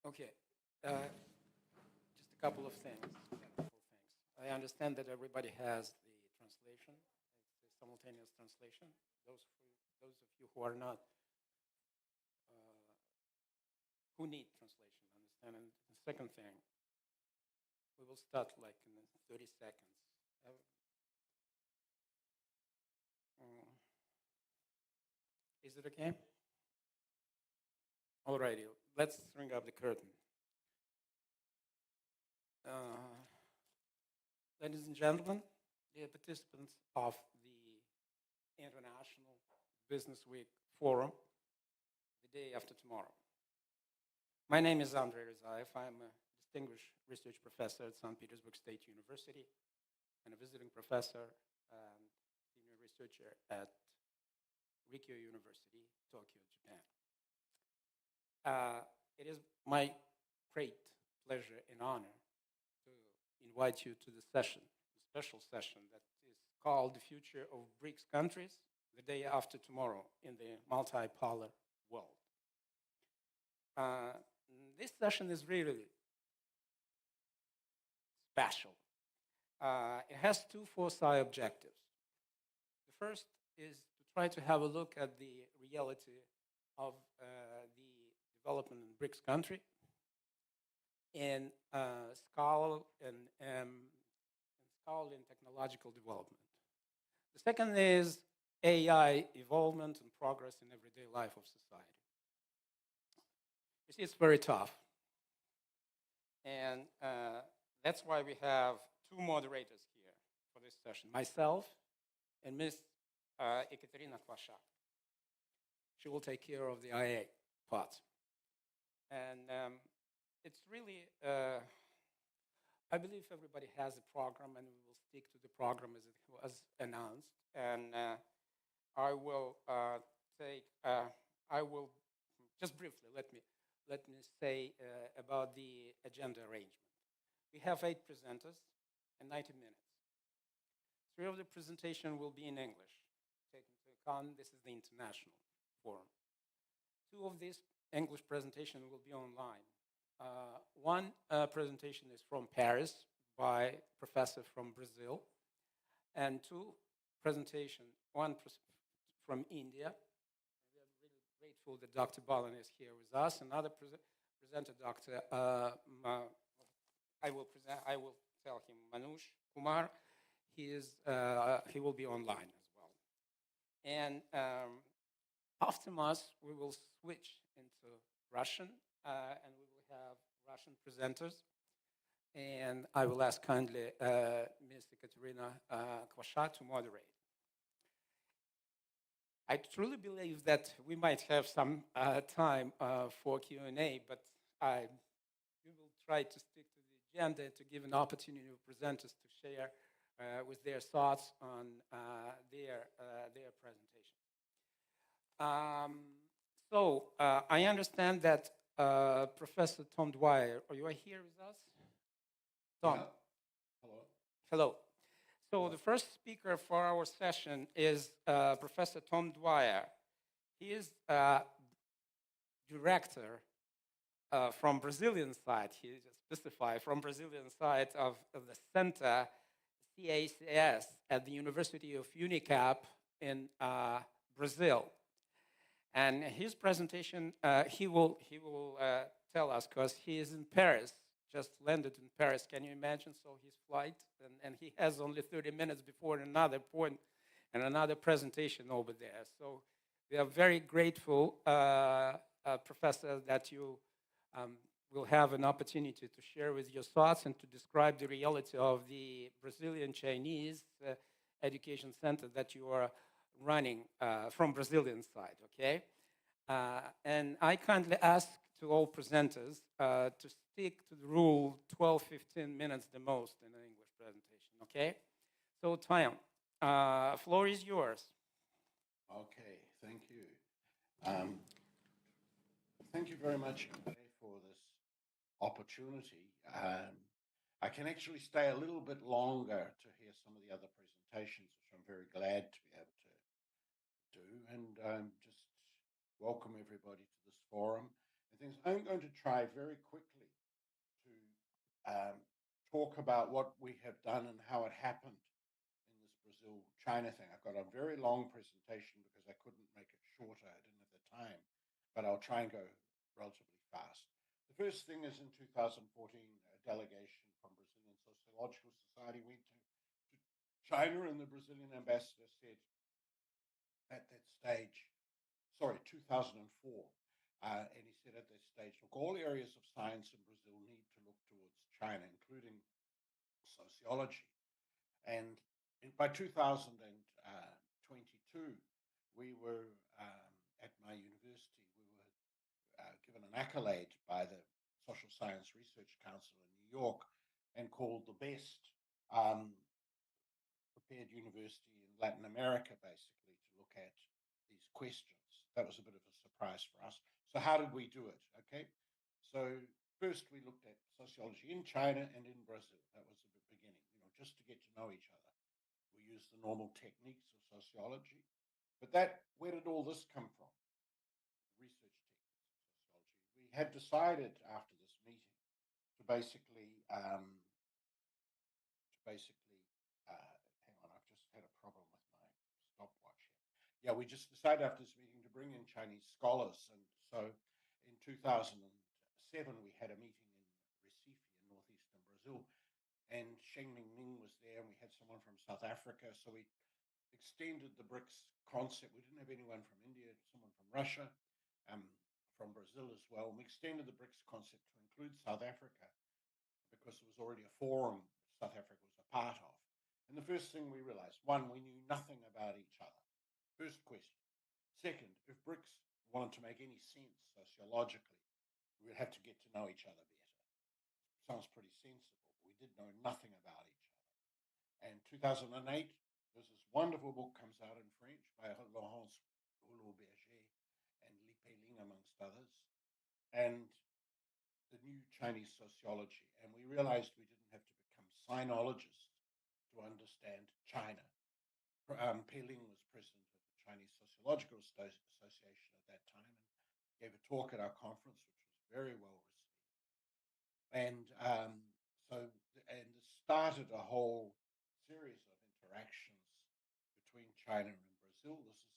Okay. Just a couple of things. I understand that everybody has the translation. It's a simultaneous translation. Those of you who are not, uh, who need translation, understand. And the second thing, we will start like in 30 seconds. Uh, mm, is it okay? Alrighty, let's ring up the curtain. Uh, Ladies and gentlemen, dear participants of the International Business Week Forum, the day after tomorrow. My name is Andrei Rizaev. I'm a distinguished research professor at St. Petersburg State University and a visiting professor and senior researcher at Rikyo University, Tokyo, Japan. It is my great pleasure and honor to invite you to the session, the special session that is called The Future of BRICS Countries, the day after tomorrow in the multipolar world. This session is really special. It has two foci objectives. The first is to try to have a look at the reality of the development in BRICS country in scholarly and technological development. The second is AI evolvement and progress in everyday life of society. You see, it's very tough. And that's why we have two moderators here for this session, myself and Ms. Ekaterina Kvasha. She will take care of the IA part. And it's really, I believe everybody has a program and we will stick to the program as it was announced. And I will just briefly, let me say about the agenda arrangement. We have 8 presenters and 90 minutes. 3 of the presentation will be in English. Take into account this is the international forum. 2 of these English presentation will be online. One presentation is from Paris by a professor from Brazil, and 2 presentations, one from India. We are really grateful that Dr. Balan is here with us. Another presenter, Dr. I will tell him, Manoush Kumar. He will be online as well. And after us, we will switch into Russian, and we will have Russian presenters. And I will ask kindly Ms. Ekaterina Kvasha to moderate. I truly believe that we might have some time for Q&A, but we will try to stick to the agenda to give an opportunity to presenters to share with their thoughts on their presentation. So I understand that Professor Tom Dwyer, are you here with us? Tom. Yeah. Hello. Hello. So the first speaker for our session is Professor Tom Dwyer. He is director from Brazilian side, he specified, from Brazilian side of the center CACS at the University of Unicap in Brazil. And his presentation, he will tell us, because he is in Paris, just landed in Paris. Can you imagine? So his flight, and he has only 30 minutes before another point and another presentation over there. So we are very grateful, Professor, that you will have an opportunity to share with your thoughts and to describe the reality of the Brazilian Chinese education center that you are running from Brazilian side, okay? And I kindly ask to all presenters to stick to the rule 12-15 minutes the most in an English presentation, okay? So Tom, floor is yours. Okay, thank you. Thank you very much for this opportunity. I can actually stay a little bit longer to hear some of the other presentations, which I'm very glad to be able to do. And just welcome everybody to this forum. and things. I'm going to try very quickly to talk about what we have done and how it happened in this Brazil-China thing. I've got a very long presentation because I couldn't make it shorter. I didn't have the time, but I'll try and go relatively fast. The first thing is in 2014, a delegation from Brazilian Sociological Society went to China, and the Brazilian ambassador said at that stage, 2004, and he said at that stage, look, all areas of science in Brazil need to look towards China, including sociology. And by 2022, we were at my university, we were given an accolade by the Social Science Research Council in New York and called the best prepared university in Latin America, basically, to look at these questions. That was a bit of a surprise for us. So how did we do it? Okay. So first we looked at sociology in China and in Brazil. That was the beginning, just to get to know each other. We used the normal techniques of sociology. But where did all this come from? Research techniques of sociology. We had decided after this meeting to basically hang on, I've just had a problem with my stopwatch here. Yeah, we just decided after this meeting to bring in Chinese scholars. And so in 2007, we had a meeting in Recife in northeastern Brazil, and Sheng Ning was there, and we had someone from South Africa. So we extended the BRICS concept. We didn't have anyone from India, someone from Russia, from Brazil as well. And we extended the BRICS concept to include South Africa because there was already a forum South Africa was a part of. And the first thing we realized, one, we knew nothing about each other. First question. Second, if BRICS wanted to make any sense sociologically, we would have to get to know each other better. Sounds pretty sensible. We did know nothing about each other. And 2008, there's this wonderful book comes out in French by Laurence Berger and Li Peiling, amongst others, and the new Chinese sociology. And we realized we didn't have to become sinologists to understand China. Peiling was president of the Chinese Sociological Association at that time and gave a talk at our conference, which was very well received. And and it started a whole series of interactions between China and Brazil. This is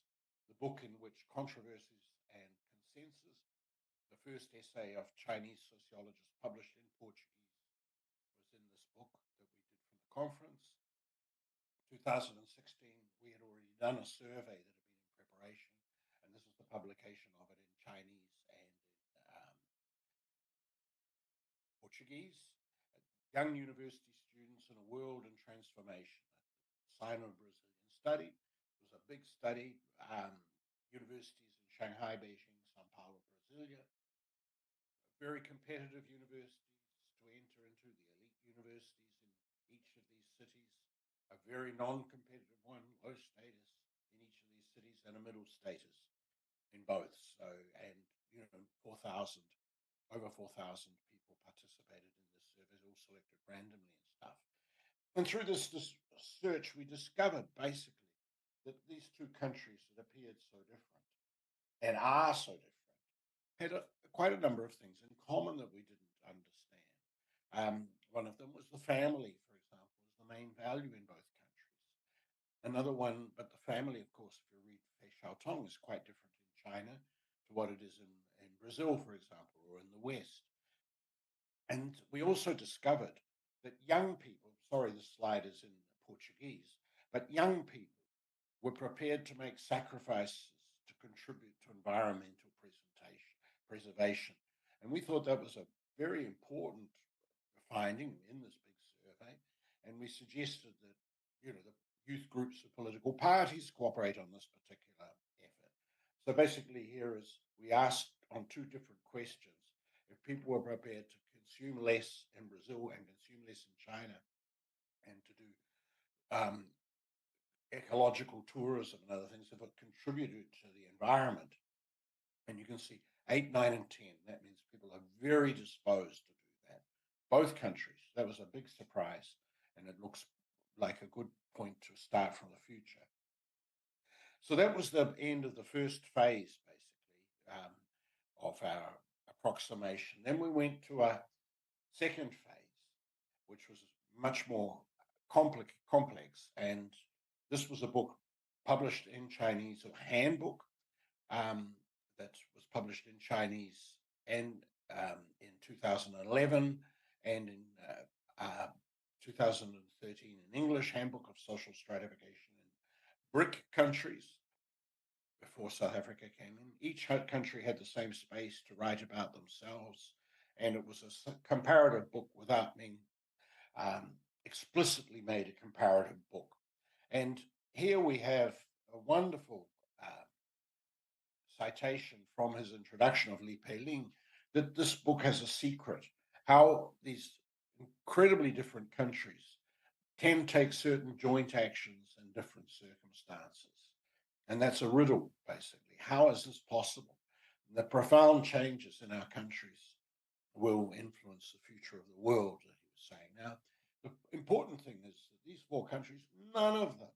the book in which Controversies and Consensus, the first essay of Chinese sociologists published in Portuguese, was in this book that we did from the conference. 2016, we had already done a survey that had been in preparation, and this is the publication of it in Chinese and in Portuguese. Young university students in a world in transformation, a Sino-Brazilian study. It was a big study. Universities in Shanghai, Beijing, Sao Paulo, Brasilia. Very competitive universities to enter into, the elite universities in each of these cities. A very non-competitive one, low status in each of these cities, and a middle status in both. So, and over 4,000 people participated in this survey, all selected randomly and stuff. And through this search, we discovered basically that these two countries that appeared so different and are so different had quite a number of things in common that we didn't understand. One of them was the family, for example, was the main value in both countries. Another one, but the family, of course, if you read Fei Xiaotong, is quite different in China to what it is in Brazil, for example, or in the West. And we also discovered that young people, sorry, the slide is in Portuguese, but young people were prepared to make sacrifices to contribute to environmental preservation. And we thought that was a very important finding in this big survey. And we suggested that, the youth groups of political parties cooperate on this particular effort. So basically here is, we asked on two different questions, if people were prepared to consume less in Brazil and consume less in China, and to do ecological tourism and other things, if it contributed to the environment. And you can see 8, 9, and 10. That means people are very disposed to do that. Both countries. That was a big surprise, and it looks like a good point to start from the future. So that was the end of the first phase, basically, of our approximation. Then we went to a second phase, which was much more complex. And this was a book published in Chinese, a handbook that was published in Chinese and in 2011 and in 2013 in English, Handbook of Social Stratification in BRIC countries before South Africa came in. Each country had the same space to write about themselves, and it was a comparative book without being explicitly made a comparative book. And here we have a wonderful citation from his introduction of Li Peiling that this book has a secret, how these incredibly different countries can take certain joint actions in different circumstances. And that's a riddle, basically. How is this possible? The profound changes in our countries will influence the future of the world, as he was saying. Now, the important thing is that these four countries, none of them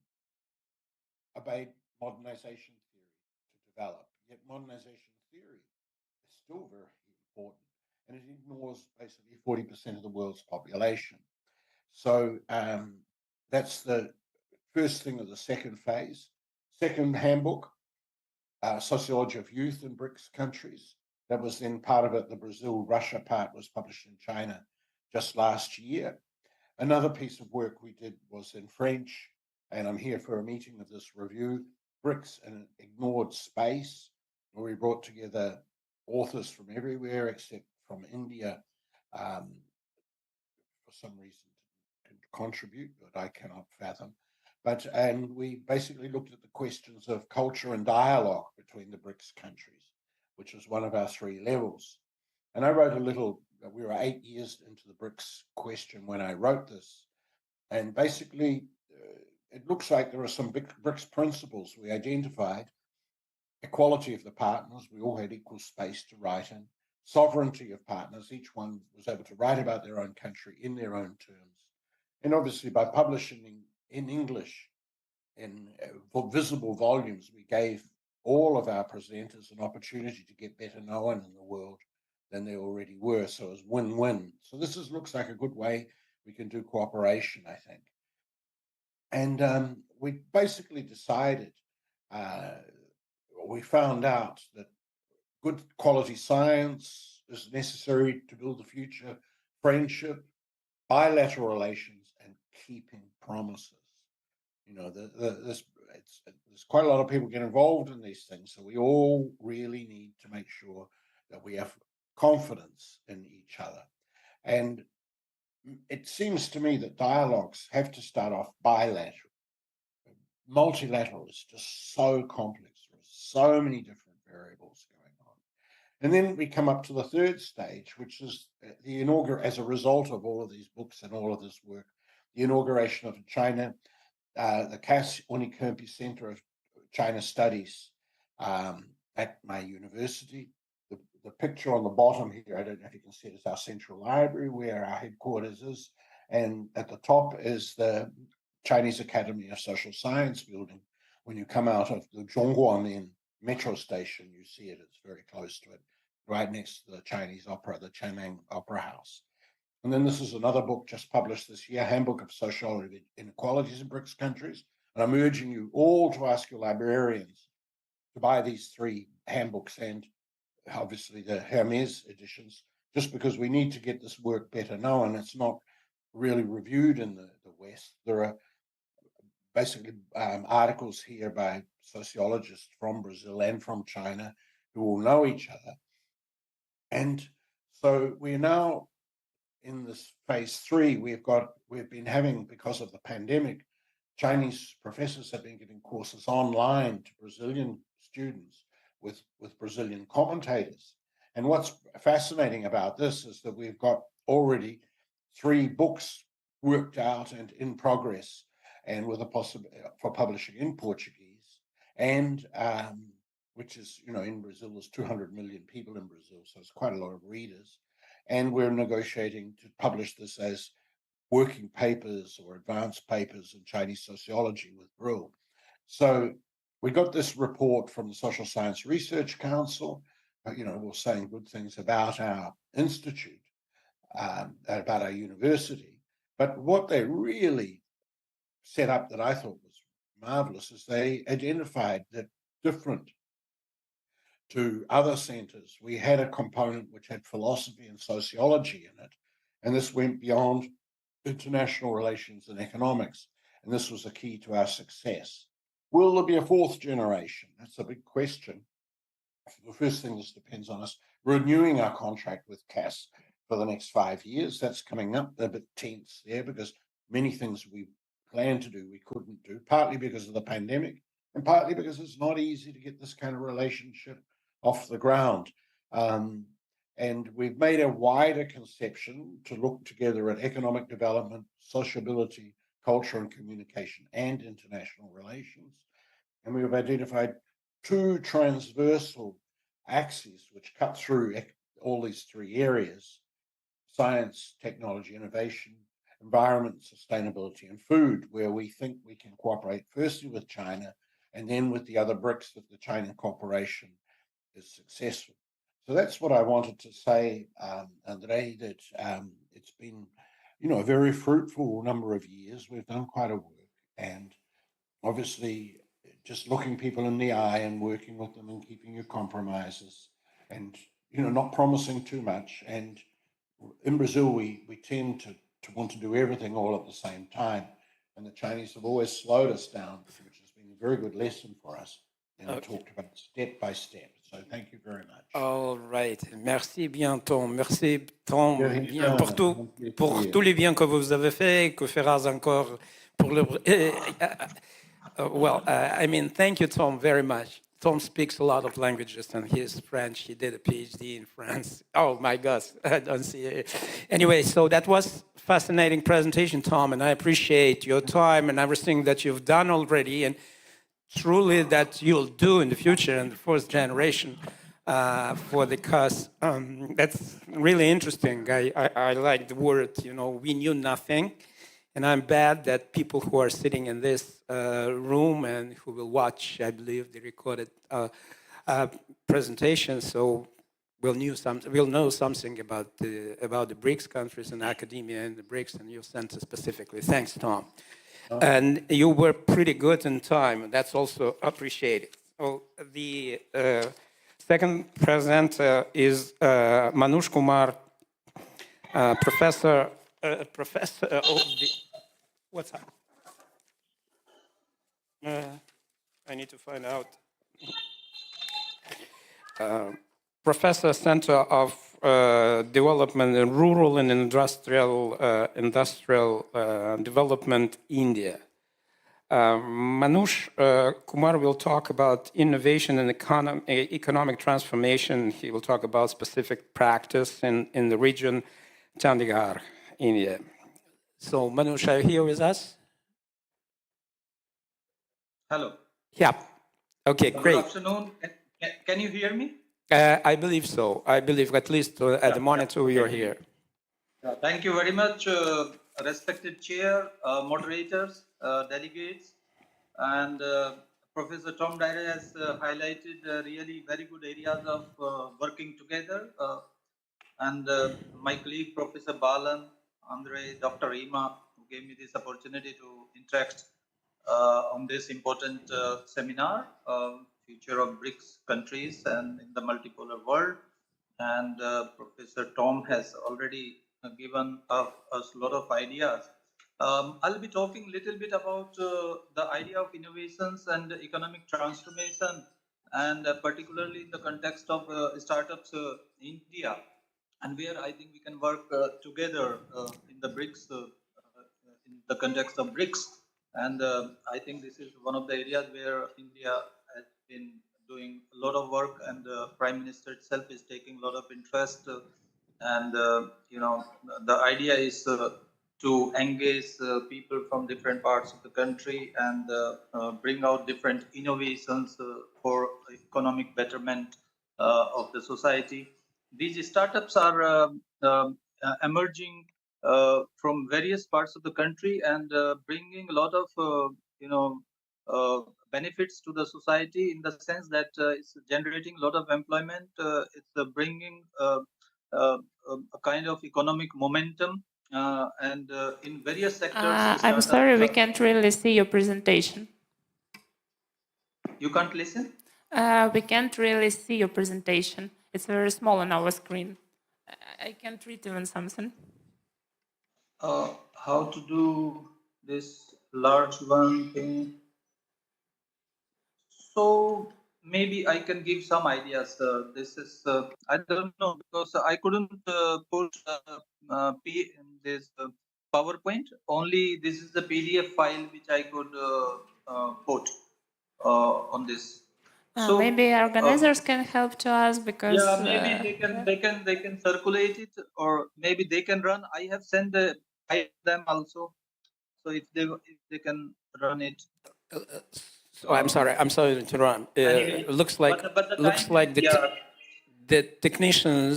obeyed modernization theory to develop. Yet modernization theory is still very important, and it ignores basically 40% of the world's population. So that's the first thing of the second phase. Second handbook, Sociology of Youth in BRICS countries. That was then part of it. The Brazil-Russia part was published in China just last year. Another piece of work we did was in French, and I'm here for a meeting of this review, BRICS in an Ignored Space, where we brought together authors from everywhere except from India for some reason to contribute, but I cannot fathom. And we basically looked at the questions of culture and dialogue between the BRICS countries, which was one of our three levels. And I wrote a little, we were 8 years into the BRICS question when I wrote this. And basically, it looks like there are some big BRICS principles we identified. Equality of the partners, we all had equal space to write in. Sovereignty of partners, each one was able to write about their own country in their own terms. And obviously, by publishing in English in visible volumes, we gave all of our presenters an opportunity to get better known in the world than they already were. So it was win-win. So this looks like a good way we can do cooperation, I think. And we basically decided, we found out that good quality science is necessary to build the future, friendship, bilateral relations, and keeping promises. You know, there's quite a lot of people get involved in these things, so we all really need to make sure that we have confidence in each other. And it seems to me that dialogues have to start off bilateral. Multilateral is just so complex. There are so many different variables going on. And then we come up to the third stage, which is the as a result of all of these books and all of this work, the inauguration of China, the Cass Unikerpi Center of China Studies at my university. The picture on the bottom here, I don't know if you can see it, is our central library where our headquarters is. And at the top is the Chinese Academy of Social Science building. When you come out of the Zhongguamen metro station, you see it, it's very close to it, right next to the Chinese opera, the Chang'an Opera House. And then this is another book just published this year, Handbook of Social Inequalities in BRICS countries. And I'm urging you all to ask your librarians to buy these three handbooks and obviously the Hermes editions, just because we need to get this work better known. It's not really reviewed in the West. There are basically articles here by sociologists from Brazil and from China who all know each other. And so we're now in this phase 3. We've been having, because of the pandemic, Chinese professors have been giving courses online to Brazilian students with Brazilian commentators. And what's fascinating about this is that we've got already 3 books worked out and in progress, and with a possibility for publishing in Portuguese, and which is, in Brazil, there's 200 million people in Brazil, so it's quite a lot of readers. And we're negotiating to publish this as working papers or advanced papers in Chinese sociology with Brill. So we got this report from the Social Science Research Council, were saying good things about our institute, about our university. But what they really set up that I thought was marvelous is they identified that different to other centers, we had a component which had philosophy and sociology in it. And this went beyond international relations and economics. And this was a key to our success. Will there be a fourth generation? That's a big question. The first thing, this depends on us renewing our contract with CAS for the next 5 years. That's coming up a bit tense there because many things we planned to do we couldn't do, partly because of the pandemic and partly because it's not easy to get this kind of relationship off the ground. And we've made a wider conception to look together at economic development, sociability, culture and communication, and international relations. And we've identified 2 transversal axes which cut through all these 3 areas: science, technology, innovation, environment, sustainability, and food, where we think we can cooperate firstly with China and then with the other BRICS if the China cooperation is successful. So that's what I wanted to say, Andre, that it's been, a very fruitful number of years. We've done quite a work, and obviously just looking people in the eye and working with them and keeping your compromises and, not promising too much. And in Brazil, we tend to want to do everything all at the same time. And the Chinese have always slowed us down, which has been a very good lesson for us. And talked about step by step. So thank you very much. All right. Merci bien, Tom. Merci, Tom, bien pour tous les biens que vous avez fait, que feras encore pour le... thank you, Tom, very much. Tom speaks a lot of languages, and he's French. He did a PhD in France. Oh, my gosh, I don't see it. Anyway, so that was a fascinating presentation, Tom, and I appreciate your time and everything that you've done already, and truly that you'll do in the future in the fourth generation for the cause. That's really interesting. I like the word, we knew nothing. And I'm bad that people who are sitting in this room and who will watch, I believe, the recorded presentation, so we'll know something about the BRICS countries and academia and the BRICS and your center specifically. Thanks, Tom. And you were pretty good in time. That's also appreciated. So the second presenter is Manoj Kumar, professor of the... What's that? I need to find out. Professor, Center of Development in Rural and Industrial Development, India. Manoj Kumar will talk about innovation and economic transformation. He will talk about specific practice in the region, Chandigarh, India. So, Manoj, are you here with us? Hello. Yeah. Okay, great. Good afternoon. Can you hear me? I believe so. I believe at least at the monitor you're here. Thank you very much, respected chair, moderators, delegates, and Professor Tom Dyer has highlighted really very good areas of working together. And my colleague, Professor Balan, Andre, Dr. Ima, who gave me this opportunity to interact on this important seminar, Future of BRICS countries and in the multipolar world. And Professor Tom has already given us a lot of ideas. I'll be talking a little bit about the idea of innovations and economic transformation, and particularly in the context of startups in India, and where I think we can work together in the BRICS, in the context of BRICS. And I think this is one of the areas where India has been doing a lot of work, and the Prime Minister itself is taking a lot of interest. The idea is to engage people from different parts of the country and bring out different innovations for economic betterment of the society. These startups are emerging from various parts of the country and bringing a lot of benefits to the society in the sense that it's generating a lot of employment. It's bringing a kind of economic momentum, and in various sectors. I'm sorry, we can't really see your presentation. You can't listen? We can't really see your presentation. It's very small on our screen. I can't read even something. How to do this large one thing? So maybe I can give some ideas. This is I don't know, because I couldn't put this PowerPoint. Only this is the PDF file which I could put on this. So maybe organizers can help to us, because yeah, maybe they can circulate it, or maybe they can run. I have sent the them also. So if they can run it. So I'm sorry to interrupt. Anyway, Looks like but the looks time like is- the yeah. the technicians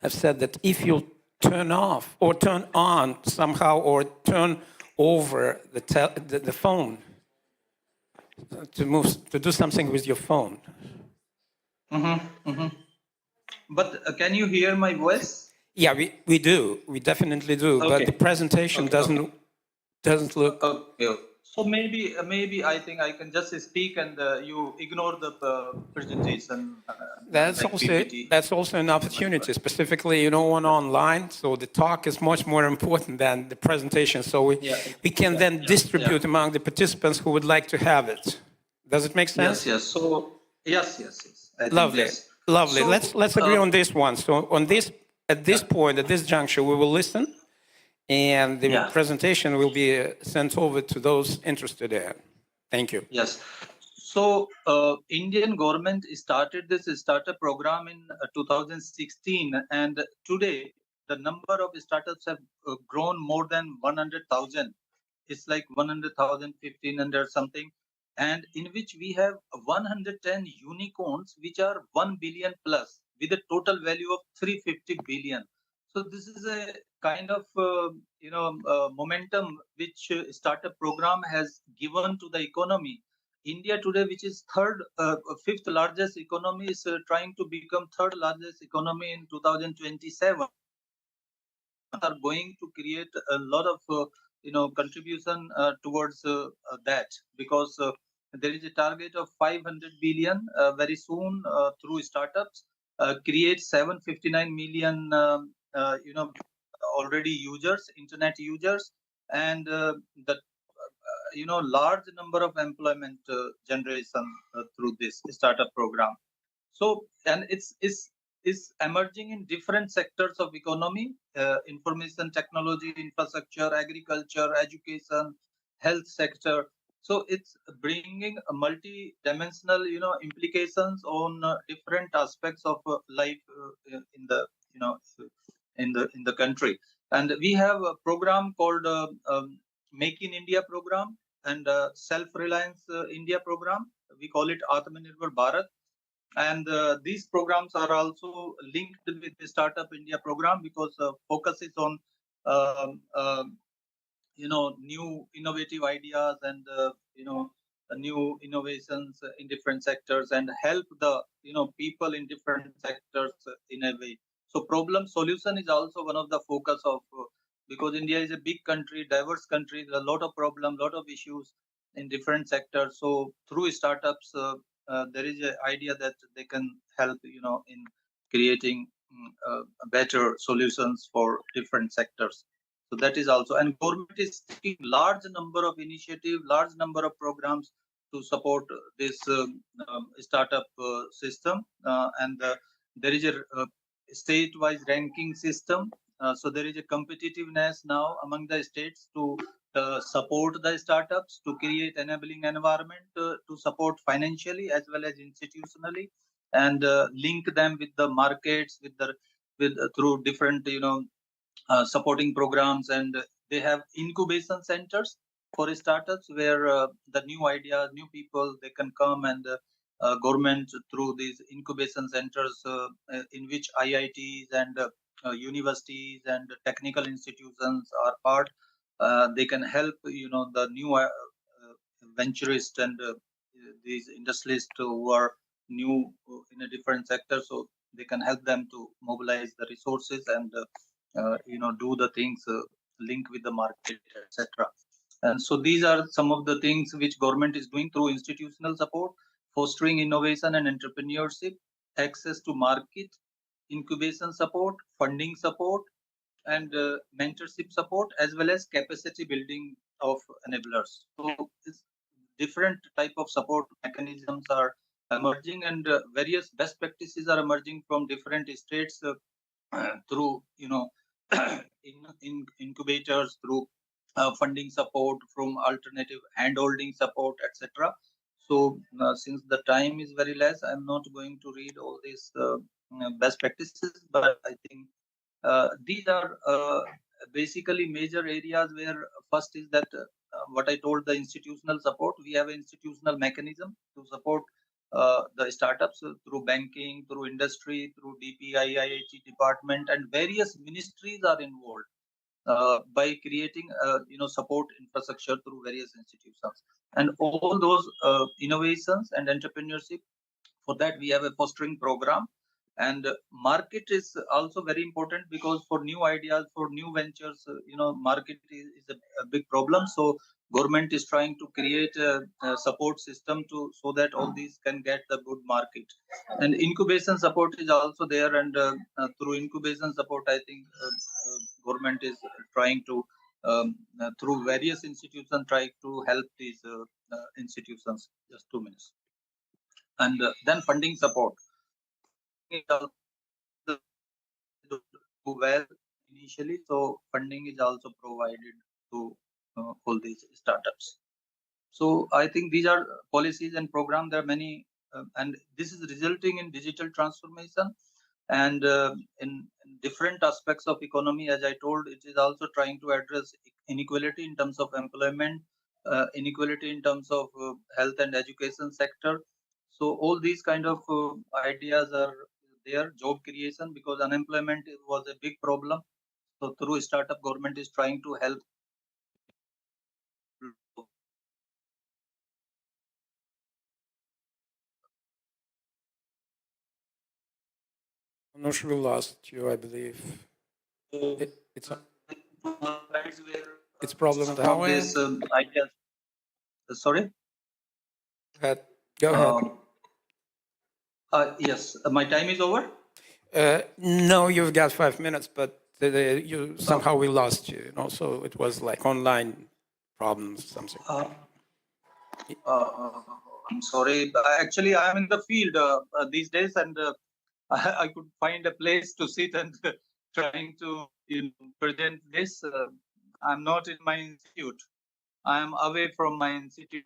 have said that if you turn off or turn on somehow or turn over the phone to do something with your phone. But can you hear my voice? Yeah, we do. We definitely do. Okay. But the presentation doesn't look. Okay. So maybe I think I can just speak and you ignore the presentation. That's like also PPT. that's also an opportunity, specifically, when online. So the talk is much more important than the presentation. So we can then distribute among the participants who would like to have it. Does it make sense? Yes. So yes. I think Lovely, yes. lovely. So, Let's agree on this one. So at this point, at this juncture, we will listen, and the presentation will be sent over to those interested in. Thank you. Yes. So Indian government started this startup program in 2016, and today the number of startups have grown more than 100,000. It's like 100,000, 1,500 something, and in which we have 110 unicorns, which are 1 billion plus, with a total value of 350 billion. So this is a kind of momentum which startup program has given to the economy. India today, which is fifth largest economy, is trying to become third largest economy in 2027. Are going to create a lot of contribution towards that, because there is a target of 500 billion very soon through startups. Create 759 million already users, internet users, and the large number of employment generation through this startup program. So, and it's emerging in different sectors of economy: information technology, infrastructure, agriculture, education, health sector. So it's bringing a multi-dimensional implications on different aspects of life in the in the country. And we have a program called Make in India program and Self-Reliance India program. We call it Atmanirbhar Bharat. And these programs are also linked with the Startup India program, because focus is on new innovative ideas and new innovations in different sectors, and help the people in different sectors in a way. So problem solution is also one of the focus of because India is a big country, diverse country. There are a lot of problems, lot of issues in different sectors. So through startups, there is an idea that they can help in creating better solutions for different sectors. So that is also, and government is taking large number of initiative, large number of programs to support this startup system, and there is a state-wise ranking system. So there is a competitiveness now among the states to support the startups, to create enabling environment, to support financially as well as institutionally, and link them with the markets, through different supporting programs. And they have incubation centers for startups where the new ideas, new people, they can come, and government through these incubation centers in which IITs and universities and technical institutions are part. They can help the new venturists and these industrialists who are new in a different sector, so they can help them to mobilize the resources and do the things link with the market, etc. And so these are some of the things which government is doing through institutional support, fostering innovation and entrepreneurship, access to market, incubation support, funding support, and mentorship support, as well as capacity building of enablers. So different type of support mechanisms are emerging, and various best practices are emerging from different states through incubators, through funding support, from alternative handholding support, etc. So since the time is very less, I'm not going to read all these best practices, but I think these are basically major areas where first is that what I told, the institutional support. We have an institutional mechanism to support the startups through banking, through industry, through DPI, IIT department, and various ministries are involved by creating support infrastructure through various institutions. And all those innovations and entrepreneurship, for that we have a fostering program. And market is also very important, because for new ideas, for new ventures, market is a big problem. So government is trying to create a support system so that all these can get the good market. And incubation support is also there, and through incubation support, I think government is trying to through various institutions try to help these institutions. Just 2 minutes. And then funding support do well initially, so funding is also provided to all these startups. So I think these are policies and programs. There are many, and this is resulting in digital transformation, and in different aspects of economy. As I told, it is also trying to address inequality in terms of employment, inequality in terms of health and education sector. So all these kind of ideas are there. Job creation, because unemployment was a big problem. So through startup, government is trying to help. I'm not sure we lost you, I believe. It's problem with our end. Ideas. Sorry? Go ahead. Yes, my time is over. No, you've got 5 minutes, but somehow we lost you. So it was like online problems, something. I'm sorry. Actually, I'm in the field these days, and I could find a place to sit and trying to present this. I'm not in my institute. I'm away from my institute.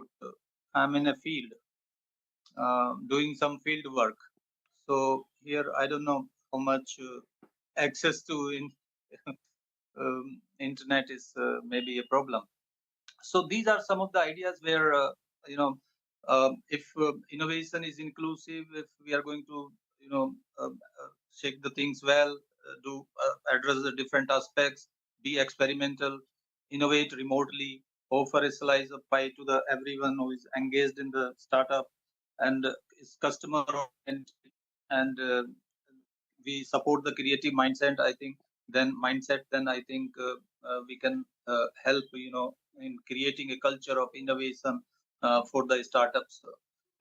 I'm in a field doing some field work. So here, I don't know how much access to internet is maybe a problem. So these are some of the ideas where if innovation is inclusive, if we are going to shake the things well, do address the different aspects, be experimental, innovate remotely, offer a slice of pie to the everyone who is engaged in the startup, and is customer oriented, and we support the creative mindset. I think then I think we can help in creating a culture of innovation for the startups.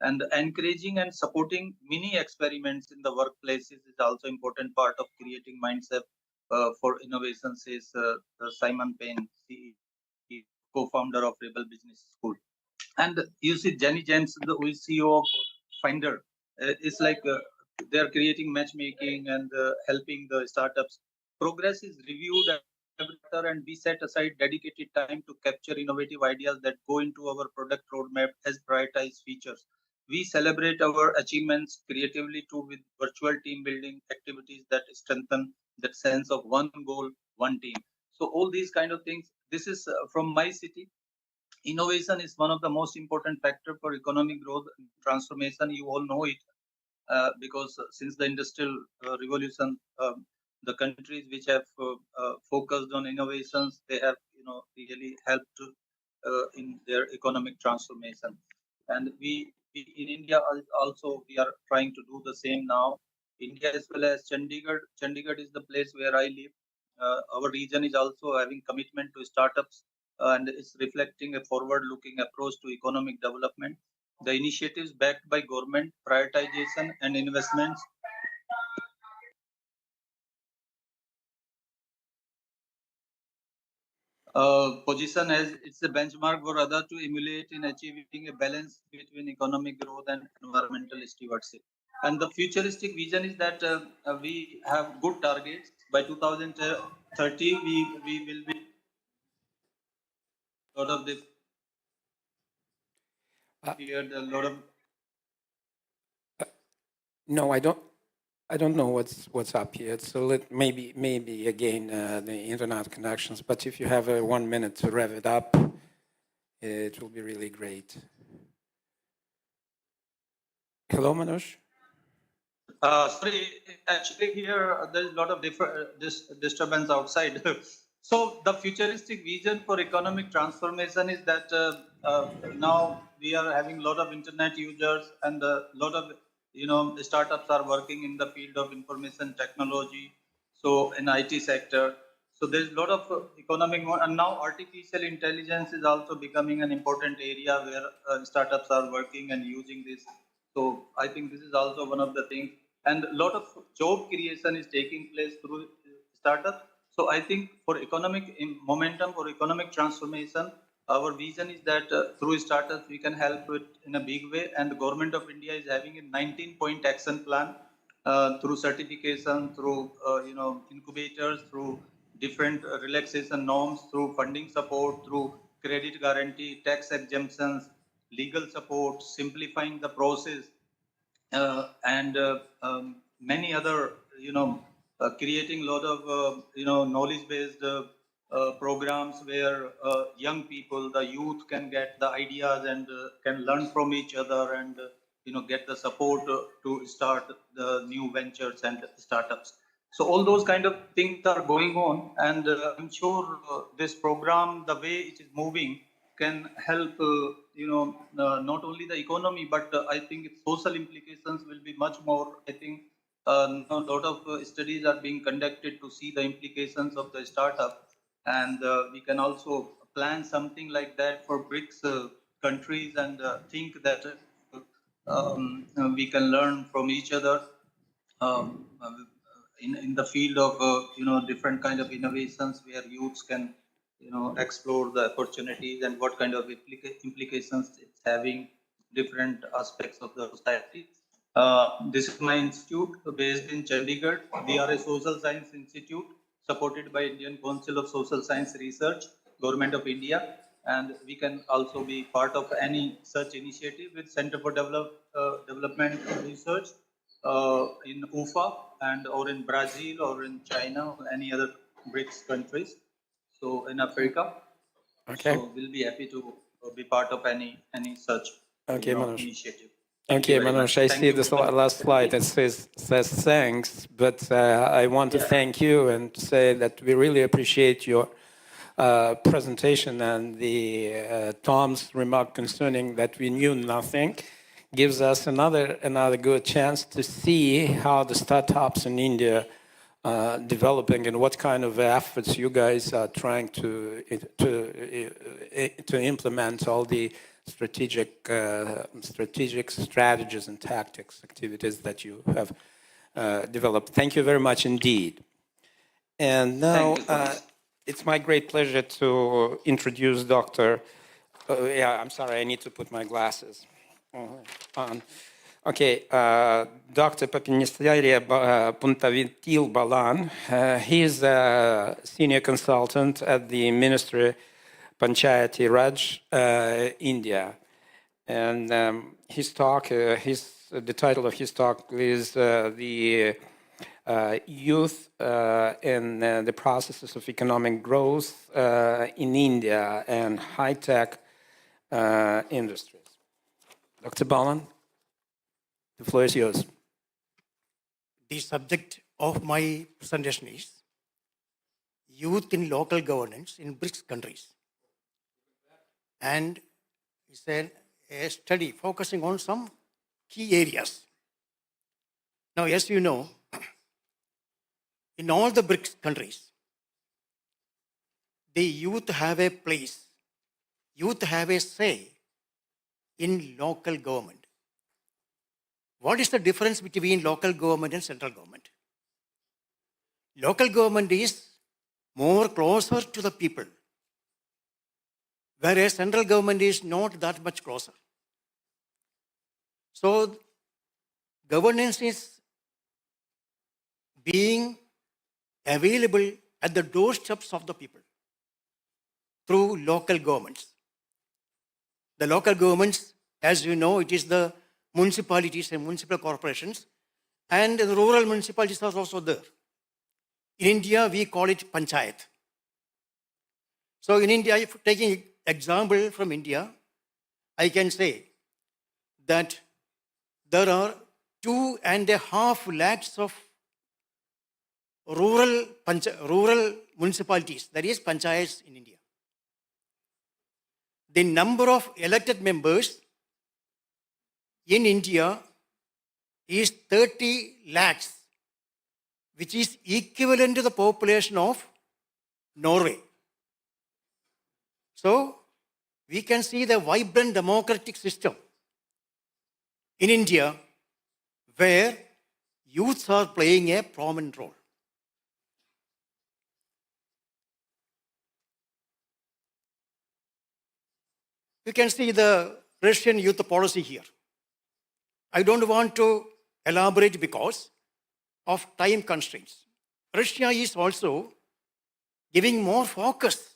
And encouraging and supporting mini experiments in the workplaces is also important part of creating mindset for innovation, says Simon Payne, CEO, co-founder of Rebel Business School. And you see Jenny James, who is CEO of Finder, is like they are creating matchmaking and helping the startups. Progress is reviewed every quarter, and we set aside dedicated time to capture innovative ideas that go into our product roadmap as prioritized features. We celebrate our achievements creatively too, with virtual team building activities that strengthen that sense of one goal, one team. So all these kind of things. This is from my city. Innovation is one of the most important factor for economic growth and transformation. You all know it because since the industrial revolution, the countries which have focused on innovations, they have really helped in their economic transformation. And we in India also we are trying to do the same now. India as well as Chandigarh. Chandigarh is the place where I live. Our region is also having commitment to startups and it's reflecting a forward-looking approach to economic development. The initiatives backed by government prioritization and investments position as it's a benchmark for others to emulate in achieving a balance between economic growth and environmental stewardship. And the futuristic vision is that we have good targets. By 2030, we will be a lot of this. A lot of. No, I don't know what's up here. So maybe again the internet connections. But if you have 1 minute to rev it up, it will be really great. Hello, Manoj. Sorry, actually here there's a lot of disturbance outside. So the futuristic vision for economic transformation is that now we are having a lot of internet users and a lot of startups are working in the field of information technology. So in IT sector, so there's a lot of economic and now artificial intelligence is also becoming an important area where startups are working and using this. So I think this is also one of the things, and a lot of job creation is taking place through startups. So I think for economic momentum, for economic transformation, our vision is that through startups we can help it in a big way. And the government of India is having a 19-point action plan through certification, through incubators, through different relaxation norms, through funding support, through credit guarantee, tax exemptions, legal support, simplifying the process, and many other, creating a lot of, knowledge-based programs where young people, the youth can get the ideas and can learn from each other and, get the support to start the new ventures and startups. So all those kind of things are going on, and I'm sure this program, the way it is moving, can help, not only the economy, but I think its social implications will be much more. I think a lot of studies are being conducted to see the implications of the startup, and we can also plan something like that for BRICS countries and think that we can learn from each other um, in the field of different kind of innovations where youths can explore the opportunities and what kind of implications it's having different aspects of the society. This is my institute based in Chandigarh. We are a social science institute supported by Indian Council of Social Science Research, Government of India, and we can also be part of any such initiative with Center for Development Research in UFA and or in Brazil or in China or any other BRICS countries. So in Africa. Okay. So we'll be happy to be part of any such initiative. Okay, Manoj, I see this last slide. It says thanks, but I want to thank you and say that we really appreciate your presentation, and the Tom's remark concerning that we knew nothing gives us another good chance to see how the startups in India developing and what kind of efforts you guys are trying to implement all the strategic strategies and tactics activities that you have developed. Thank you very much indeed. And now it's my great pleasure to introduce Dr. I'm sorry, I need to put my glasses on. Okay, Dr. Papinisteria Puntavitil Balan. He is a senior consultant at the Ministry Panchayati Raj, India. And the title of his talk is the youth and the processes of economic growth in India and high-tech industries. Dr. Balan, the floor is yours. The subject of my presentation is youth in local governance in BRICS countries. and it's a study focusing on some key areas. Now, as you know, in all the BRICS countries, the youth have a place, youth have a say in local government. What is the difference between local government and central government? Local government is more closer to the people, whereas central government is not that much closer. So governance is being available at the doorsteps of the people through local governments. The local governments, as you know, it is the municipalities and municipal corporations, and the rural municipalities are also there. In India, we call it panchayat. So in India, if taking example from India, I can say that there are 2.5 lakhs of rural municipalities, that is panchayats in India. The number of elected members in India is 30 lakhs, which is equivalent to the population of Norway. So we can see the vibrant democratic system in India where youths are playing a prominent role. You can see the Russian youth policy here. I don't want to elaborate because of time constraints. Russia is also giving more focus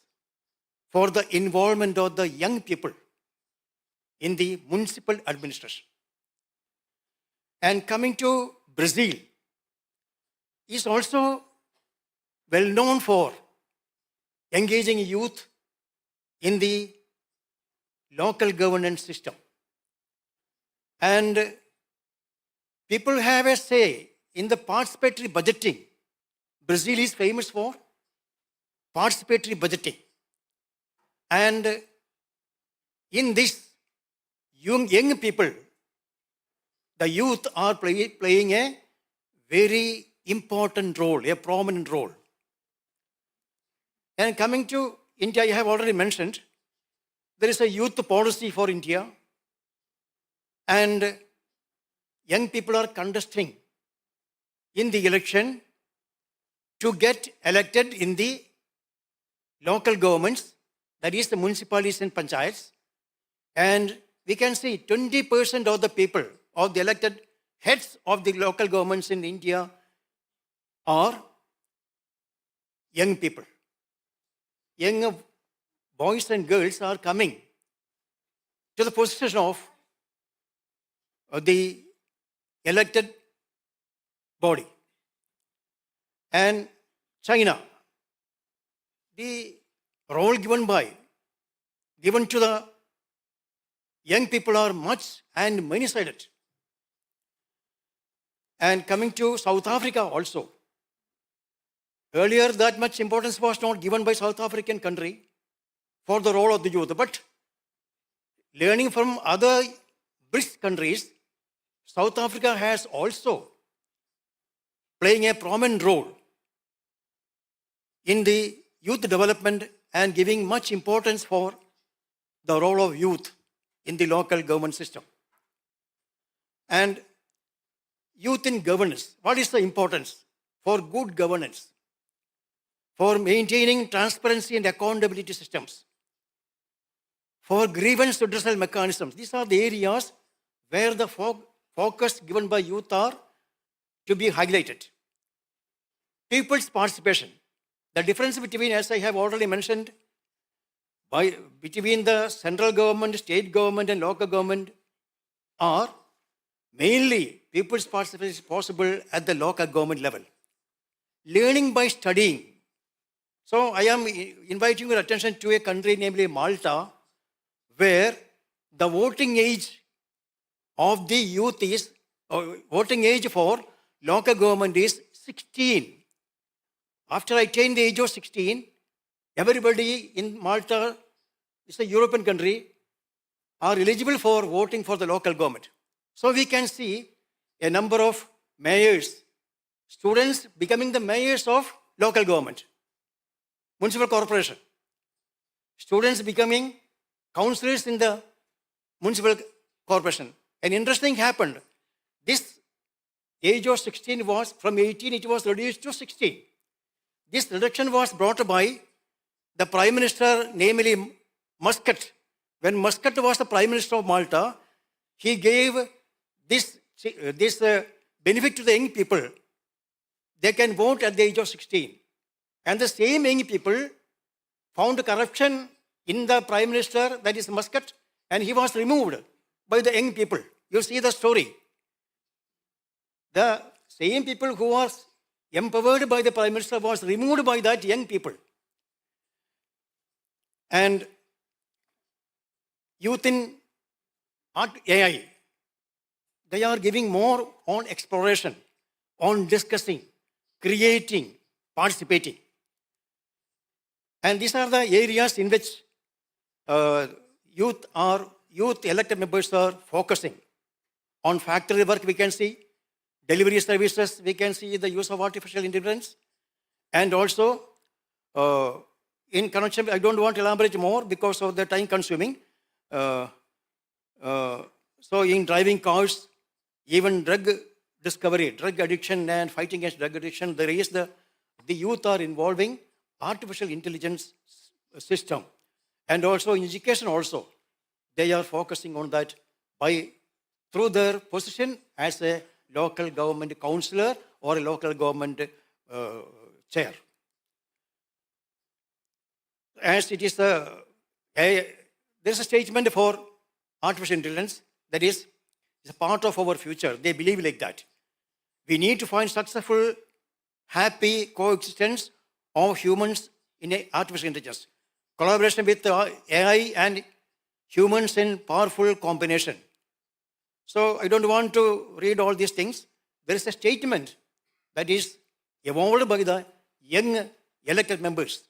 for the involvement of the young people in the municipal administration. And coming to Brazil, is also well known for engaging youth in the local governance system. And people have a say in the participatory budgeting. Brazil is famous for participatory budgeting. And in this, young people, the youth are playing a very important role, a prominent role. And coming to India, I have already mentioned, there is a youth policy for India, and young people are contesting in the election to get elected in the local governments, that is the municipalities and panchayats. And we can see 20% of the people, of the elected heads of the local governments in India are young people. Young boys and girls are coming to the position of the elected body. And China, the role given to the young people are much and many-sided. And coming to South Africa also, earlier that much importance was not given by South African country for the role of the youth. But learning from other BRICS countries, South Africa has also playing a prominent role in the youth development and giving much importance for the role of youth in the local government system. And youth in governance, what is the importance for good governance, for maintaining transparency and accountability systems, for grievance redressal mechanisms? These are the areas where the focus given by youth are to be highlighted. People's participation. The difference between, as I have already mentioned, between the central government, state government and local government are mainly people's participation is possible at the local government level. Learning by studying. So I am inviting your attention to a country, namely Malta, where the voting age of the youth is, voting age for local government is 16. After I attained the age of 16, everybody in Malta it's a European country, are eligible for voting for the local government. So we can see a number of mayors, students becoming the mayors of local government, municipal corporation, students becoming councillors in the municipal corporation. An interesting happened. This age of 16 was, from 18 it was reduced to 16. This reduction was brought by the Prime Minister, namely Muscat. When Muscat was the Prime Minister of Malta, he gave this benefit to the young people. They can vote at the age of 16. And the same young people found corruption in the Prime Minister, that is Muscat, and he was removed by the young people. You see the story. The same people who was empowered by the Prime Minister was removed by that young people. And youth in AI, they are giving more on exploration, on discussing, creating, participating. And these are the areas in which youth elected members are focusing. On factory work, we can see delivery services, we can see the use of artificial intelligence. And also, in connection, I don't want to elaborate more because of the time consuming. So in driving cars, even drug discovery, drug addiction and fighting against drug addiction, there is the youth are involving artificial intelligence system. And also in education also, they are focusing on that through their position as a local government councillor or a local government chair. As it is there's a statement for artificial intelligence that is a part of our future. They believe like that. We need to find successful, happy coexistence of humans in artificial intelligence. Collaboration with AI and humans in powerful combination. So I don't want to read all these things. There is a statement that is evolved by the young elected members.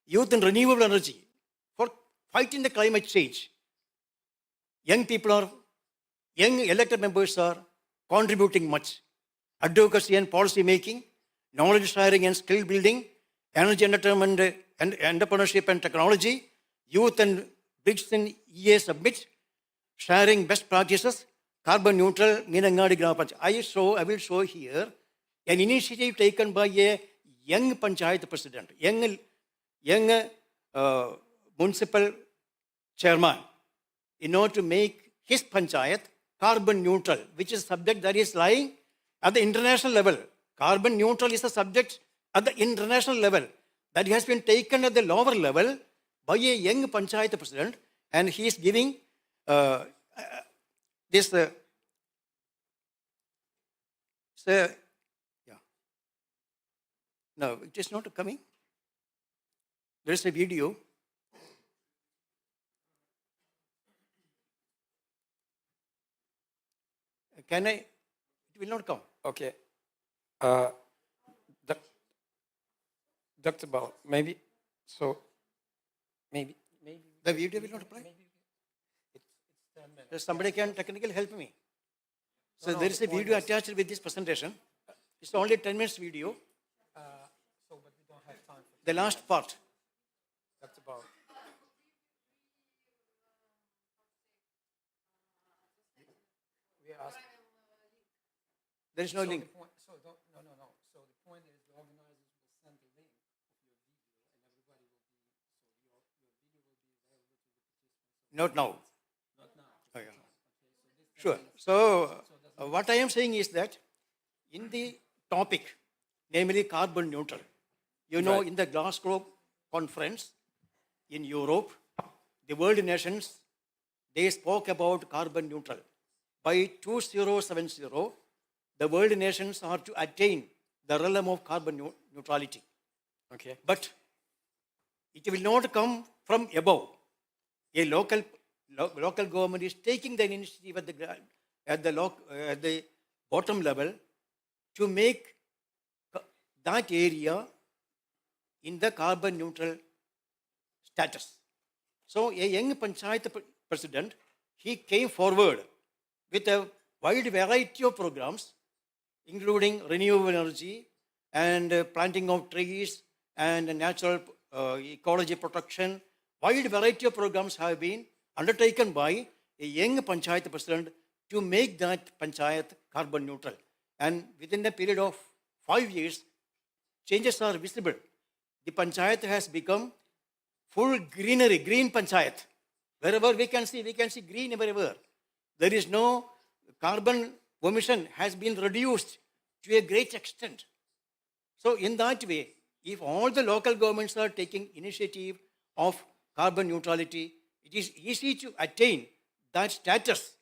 Youth in renewable energy for fighting the climate change. Young elected members are contributing much. Advocacy and policy making, knowledge sharing and skill building, energy entertainment and entrepreneurship and technology, youth and BRICS and EA summit, sharing best practices, carbon neutral, Meenangadi Grama Panchayat. I will show here an initiative taken by a young Panchayat president, young municipal chairman, in order to make his Panchayat carbon neutral, which is a subject that is lying at the international level. Carbon neutral is a subject at the international level that has been taken at the lower level by a young Panchayat president, and he is giving this. No, it is not coming. There is a video. Can I? It will not come. Okay. Dr. Bal, maybe. The video will not play. Somebody can technically help me. So there is a video attached with this presentation. It's only 10 minutes video. But we don't have time for The last part. Dr. Bal. We asked. There is no link. So the point is the organizers will send the link of your video and everybody will be, your video will be available to the participants. Not now. Not now. Oh, yeah. Sure. So what I am saying is that in the topic, namely carbon neutral, you know, in the Glasgow conference in Europe, the world nations, they spoke about carbon neutral. By 2070, the world nations are to attain the realm of carbon neutrality. Okay. But it will not come from above. A local government is taking the initiative at the bottom level to make that area in the carbon neutral status. So a young Panchayat president, he came forward with a wide variety of programs, including renewable energy and planting of trees and natural ecology protection. Wide variety of programs have been undertaken by a young Panchayat president to make that Panchayat carbon neutral. And within a period of 5 years, changes are visible. The Panchayat has become full greenery, green Panchayat. Wherever we can see green everywhere. There is no carbon emission has been reduced to a great extent. So in that way, if all the local governments are taking initiative of carbon neutrality, it is easy to attain that status.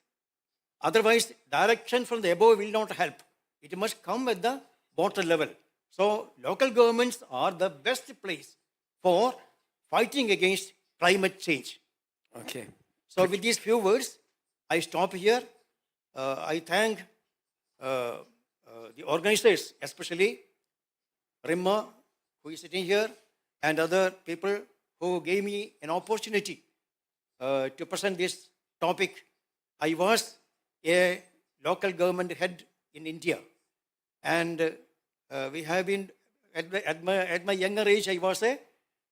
Otherwise, direction from the above will not help. It must come at the bottom level. So local governments are the best place for fighting against climate change. Okay. So with these few words, I stop here. I thank the organizers, especially Rimma, who is sitting here, and other people who gave me an opportunity to present this topic. I was a local government head in India, and we have been, at my younger age, I was a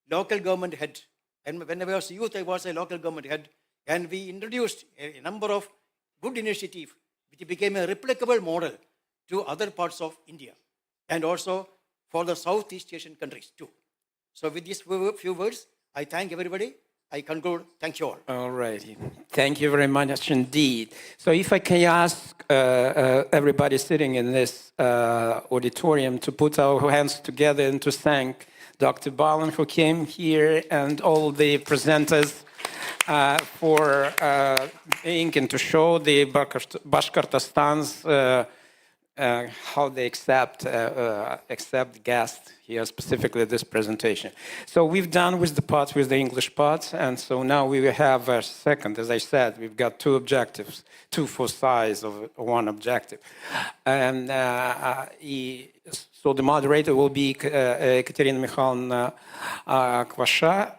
local government head. And when I was youth, I was a local government head. And we introduced a number of good initiatives, which became a replicable model to other parts of India, and also for the Southeast Asian countries too. So with these few words, I thank everybody. I conclude. Thank you all. All righty. Thank you very much indeed. So if I can ask everybody sitting in this auditorium to put our hands together and to thank Dr. Balan, who came here, and all the presenters for being and to show the Bashkortostan's how they accept guests here, specifically this presentation. So we've done with the parts, with the English parts, and so now we will have a second. As I said, we've got two objectives, two for size of one objective. And so the moderator will be Екатерина Михайловна Кваша,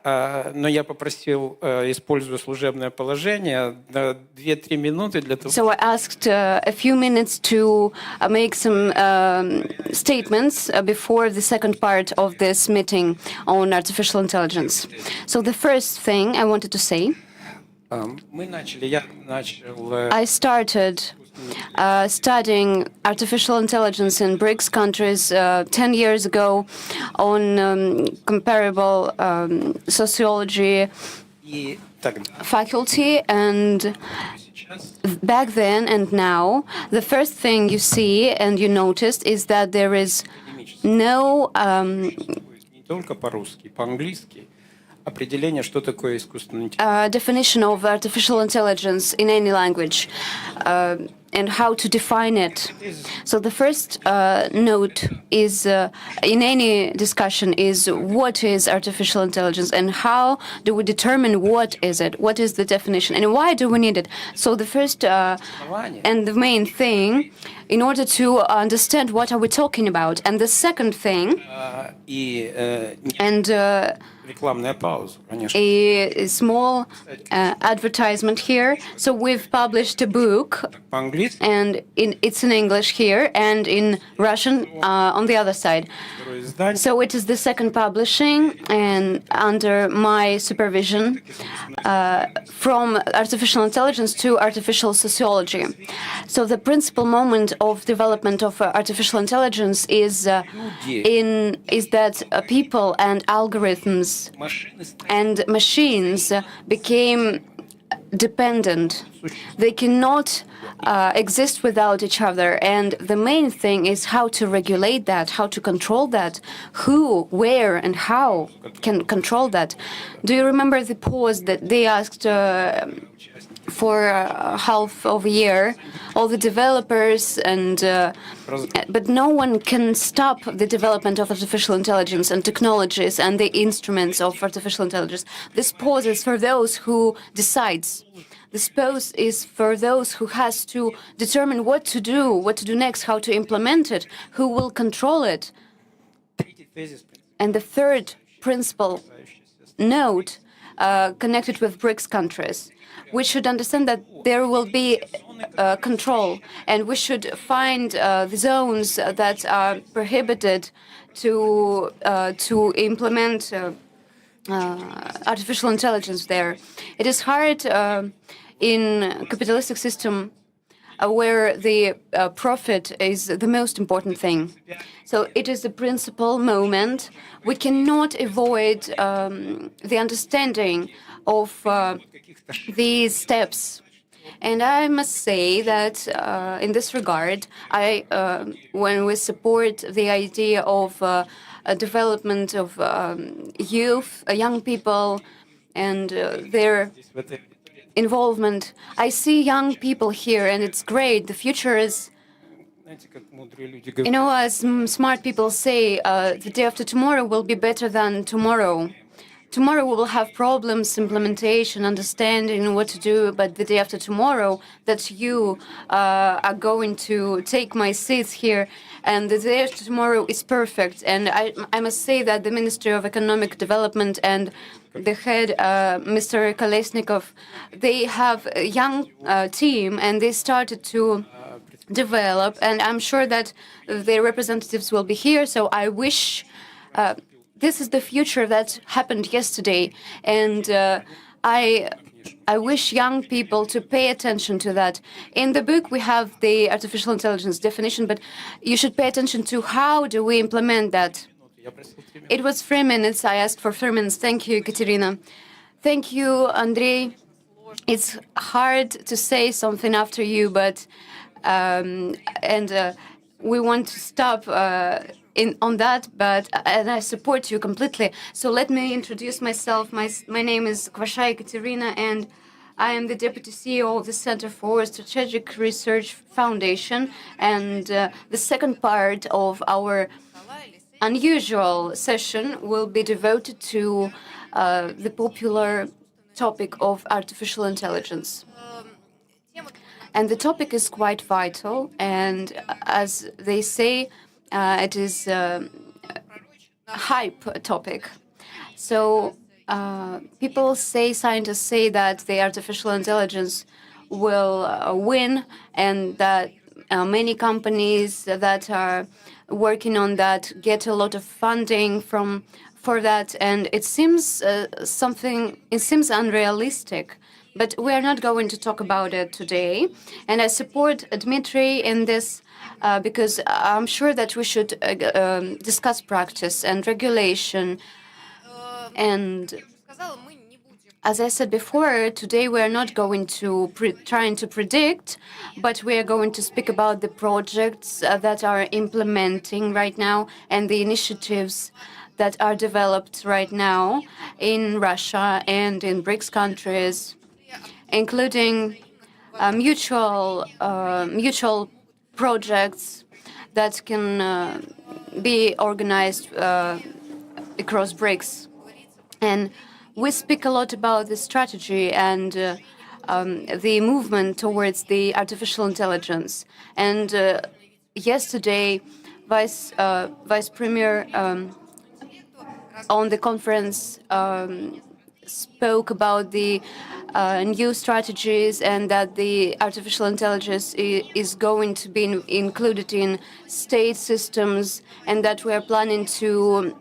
но я попросил, используя служебное положение, 2-3 минуты для того. So I asked a few minutes to make some statements before the second part of this meeting on artificial intelligence. So the first thing I wanted to say, I started studying artificial intelligence in BRICS countries 10 years ago on comparable sociology faculty, and back then and now, the first thing you see and you noticed is that there is no definition of artificial intelligence in any language and how to define it. So the first note is in any discussion is what is artificial intelligence and how do we determine what is it, what is the definition and why do we need it. So the first and the main thing in order to understand what are we talking about. And the second thing, and a small advertisement here. So we've published a book, and it's in English here and in Russian on the other side. So it is the second publishing, and under my supervision, from artificial intelligence to artificial sociology. So the principal moment of development of artificial intelligence is that people and algorithms and machines became dependent. They cannot exist without each other. And the main thing is how to regulate that, how to control that, who, where, and how can control that. Do you remember the pause that they asked for half of a year, all the developers, and but no one can stop the development of artificial intelligence and technologies and the instruments of artificial intelligence. This pause is for those who decides. This pause is for those who has to determine what to do next, how to implement it, who will control it. And the third principal note connected with BRICS countries. We should understand that there will be control, and we should find the zones that are prohibited to implement artificial intelligence there. It is hard in capitalistic system where the profit is the most important thing. So it is the principal moment. We cannot avoid the understanding of these steps. And I must say that in this regard, when we support the idea of a development of youth, young people, and their involvement, I see young people here, and it's great. The future is, as smart people say, the day after tomorrow will be better than tomorrow. Tomorrow we will have problems, implementation, understanding what to do, but the day after tomorrow that you are going to take my seats here, and the day after tomorrow is perfect. And I must say that the Ministry of Economic Development and the head, Mr. Kolesnikov, they have a young team, and they started to develop, and I'm sure that their representatives will be here, so I wish this is the future that happened yesterday, and I wish young people to pay attention to that. In the book, we have the artificial intelligence definition, but you should pay attention to how do we implement that. It was 3 minutes. I asked for 3 minutes. Thank you, Katerina. Thank you, Andrei. It's hard to say something after you, but we want to stop on that, and I support you completely. So let me introduce myself. My name is Kvashaya Katerina, and I am the Deputy CEO of the Center for Strategic Research Foundation. And the second part of our unusual session will be devoted to the popular topic of artificial intelligence. And the topic is quite vital, and as they say, it is a hype topic. So people say, scientists say that the artificial intelligence will win, and that many companies that are working on that get a lot of funding for that, and it seems unrealistic. But we are not going to talk about it today. And I support Dmitry in this because I'm sure that we should discuss practice and regulation. And as I said before, today we are not going to trying to predict, but we are going to speak about the projects that are implementing right now and the initiatives that are developed right now in Russia and in BRICS countries, including mutual projects that can be organized across BRICS. And we speak a lot about the strategy and the movement towards the artificial intelligence. And yesterday, Vice Premier on the conference spoke about the new strategies, and that the artificial intelligence is going to be included in state systems, and that we are planning to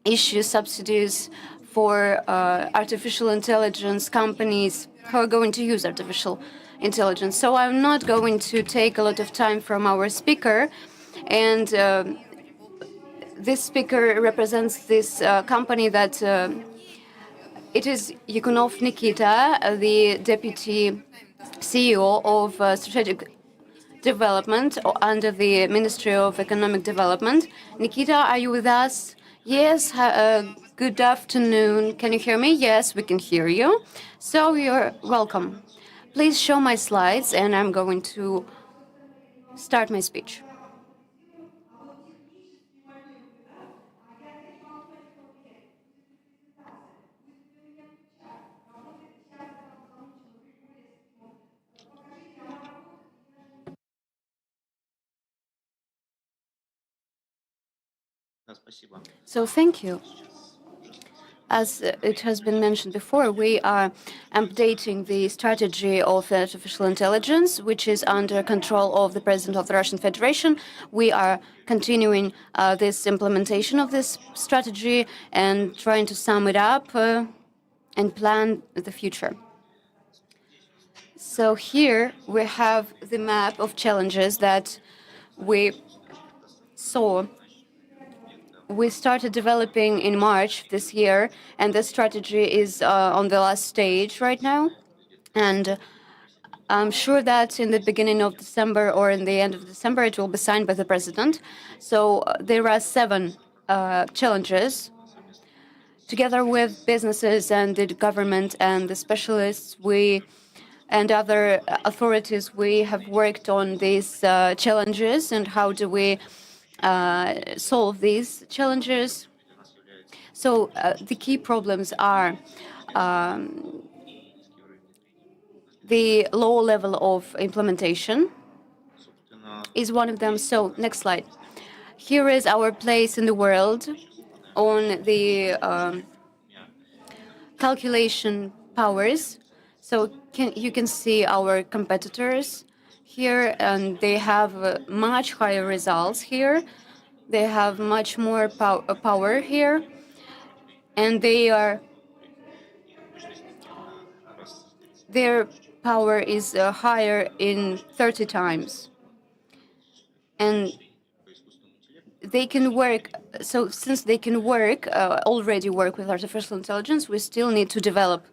issue subsidies for artificial intelligence companies who are going to use artificial intelligence. So I'm not going to take a lot of time from our speaker, and this speaker represents this company that it is Yakunov Nikita, the Deputy CEO of Strategic Development under the Ministry of Economic Development. Nikita, are you with us? Yes, good afternoon. Can you hear me? Yes, we can hear you. So you're welcome. Please show my slides, and I'm going to start my speech. So thank you. As it has been mentioned before, we are updating the strategy of artificial intelligence, which is under control of the President of the Russian Federation. We are continuing this implementation of this strategy and trying to sum it up and plan the future. So here we have the map of challenges that we saw. We started developing in March this year, and the strategy is on the last stage right now. And I'm sure that in the beginning of December or in the end of December, it will be signed by the president. So there are 7 challenges. Together with businesses and the government and the specialists, and other authorities, we have worked on these challenges and how do we solve these challenges. So the key problems are the low level of implementation is one of them. So next slide. Here is our place in the world on the calculation powers. So you can see our competitors here, and they have much higher results here. They have much more power here, and their power is higher in 30 times. And they can work. So since they can already work with artificial intelligence, we still need to develop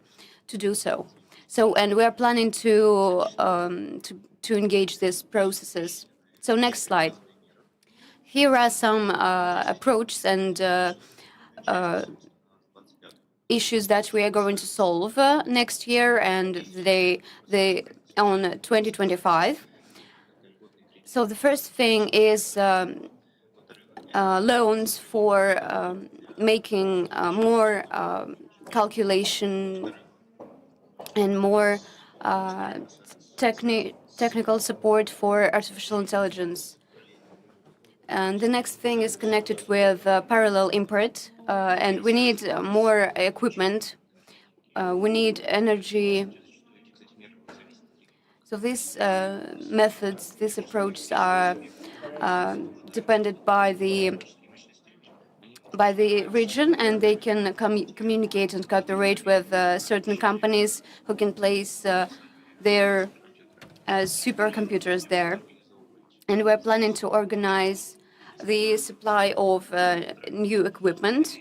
to do so. And we are planning to engage these processes. So next slide. Here are some approaches and issues that we are going to solve next year and on 2025. So the first thing is loans for making more calculation and more technical support for artificial intelligence. And the next thing is connected with parallel import, and we need more equipment. We need energy. So these methods, these approaches are dependent by the region, and they can communicate and cooperate with certain companies who can place their supercomputers there. And we're planning to organize the supply of new equipment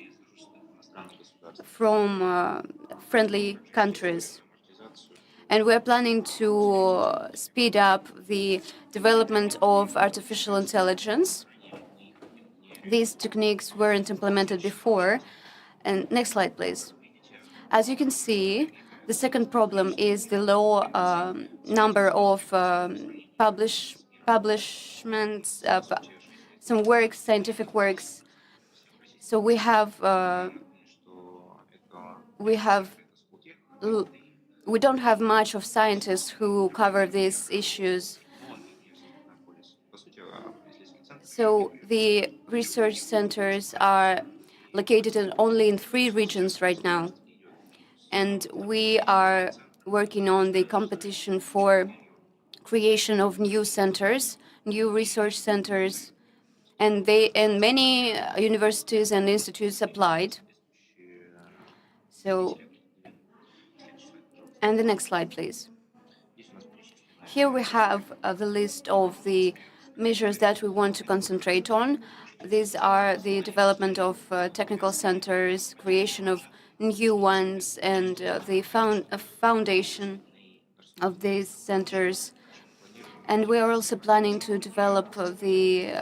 from friendly countries. And we're planning to speed up the development of artificial intelligence. These techniques weren't implemented before. And next slide, please. As you can see, the second problem is the low number of publishments, some works, scientific works. So we don't have much of scientists who cover these issues. So the research centers are located only in 3 regions right now. And we are working on the competition for creation of new centers, new research centers, and many universities and institutes applied. So, and the next slide, please. Here we have the list of the measures that we want to concentrate on. These are the development of technical centers, creation of new ones, and the foundation of these centers. And we are also planning to develop the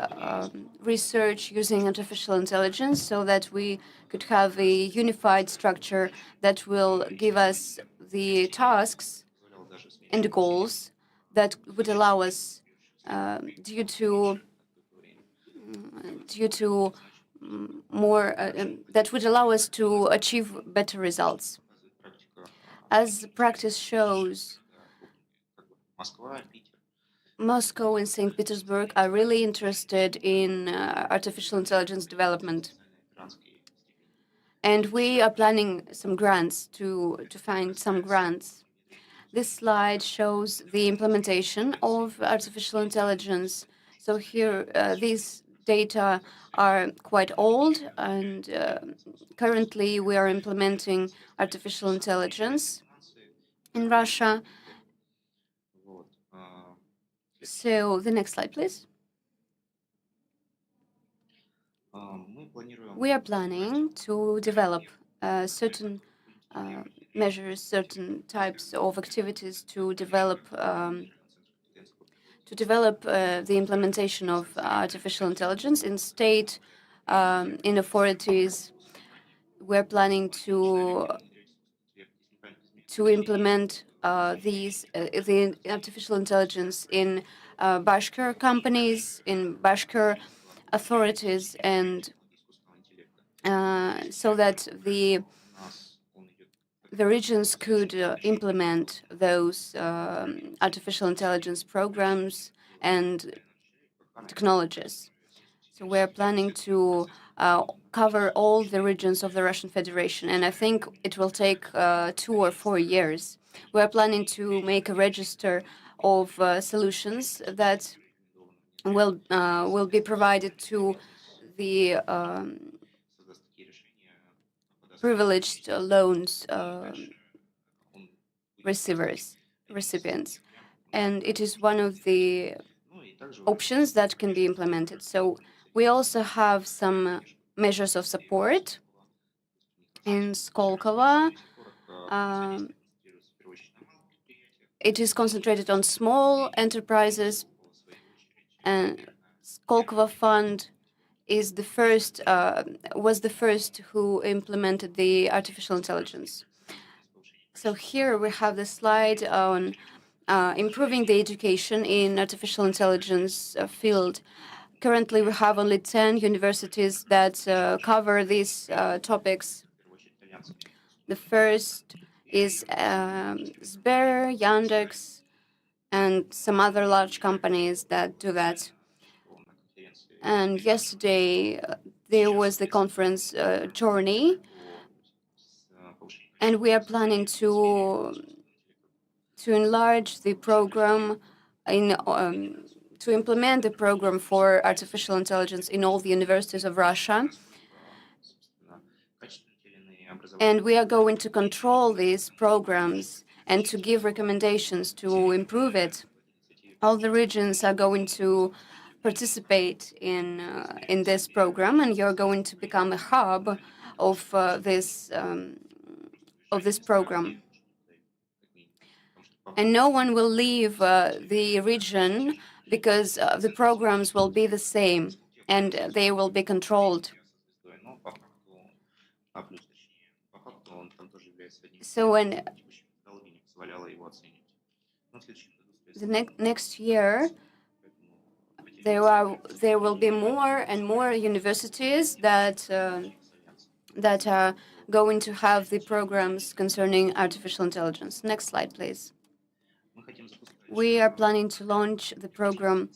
research using artificial intelligence so that we could have a unified structure that will give us the tasks and goals that would allow us, due to more, that would allow us to achieve better results. As practice shows, Moscow and St. Petersburg are really interested in artificial intelligence development. And we are planning some grants to find some grants. This slide shows the implementation of artificial intelligence. So here, these data are quite old, and currently we are implementing artificial intelligence in Russia. So the next slide, please. We are planning to develop certain measures, certain types of activities to develop the implementation of artificial intelligence in state, in authorities. We're planning to implement the artificial intelligence in Bashkir companies, in Bashkir authorities, and so that the regions could implement those artificial intelligence programs and technologies. So we're planning to cover all the regions of the Russian Federation, and I think it will take 2 or 4 years. We're planning to make a register of solutions that will be provided to the privileged loans recipients, and it is one of the options that can be implemented. So we also have some measures of support in Skolkovo. It is concentrated on small enterprises, and Skolkovo Fund is was the first who implemented the artificial intelligence. So here we have the slide on improving the education in artificial intelligence field. Currently, we have only 10 universities that cover these topics. The first is Sber, Yandex, and some other large companies that do that. And yesterday, there was the conference Journey, and we are planning to enlarge the program to implement the program for artificial intelligence in all the universities of Russia. And we are going to control these programs and to give recommendations to improve it. All the regions are going to participate in this program, and you're going to become a hub of this program. And no one will leave the region because the programs will be the same and they will be controlled. So when the next year, there will be more and more universities that are going to have the programs concerning artificial intelligence. Next slide, please. We are planning to launch the program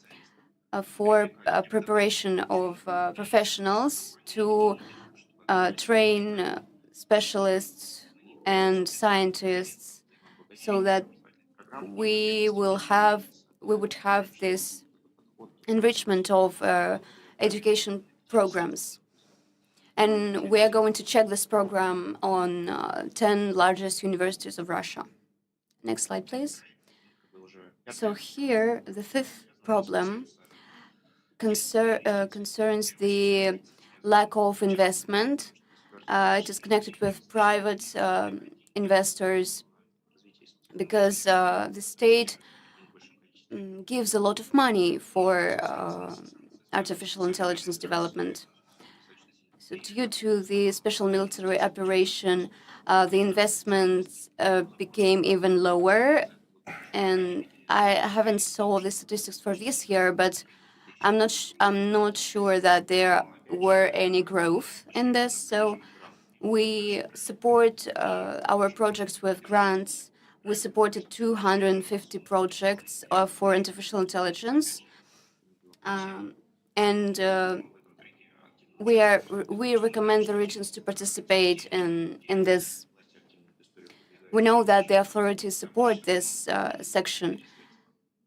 for preparation of professionals to train specialists and scientists, so that we would have this enrichment of education programs. And we are going to check this program on 10 largest universities of Russia. Next slide, please. So here, the fifth problem concerns the lack of investment. It is connected with private investors because the state gives a lot of money for artificial intelligence development. So due to the special military operation, the investments became even lower. And I haven't saw the statistics for this year, but I'm not sure that there were any growth in this. So we support our projects with grants. We supported 250 projects for artificial intelligence, and we recommend the regions to participate in this. We know that the authorities support this section,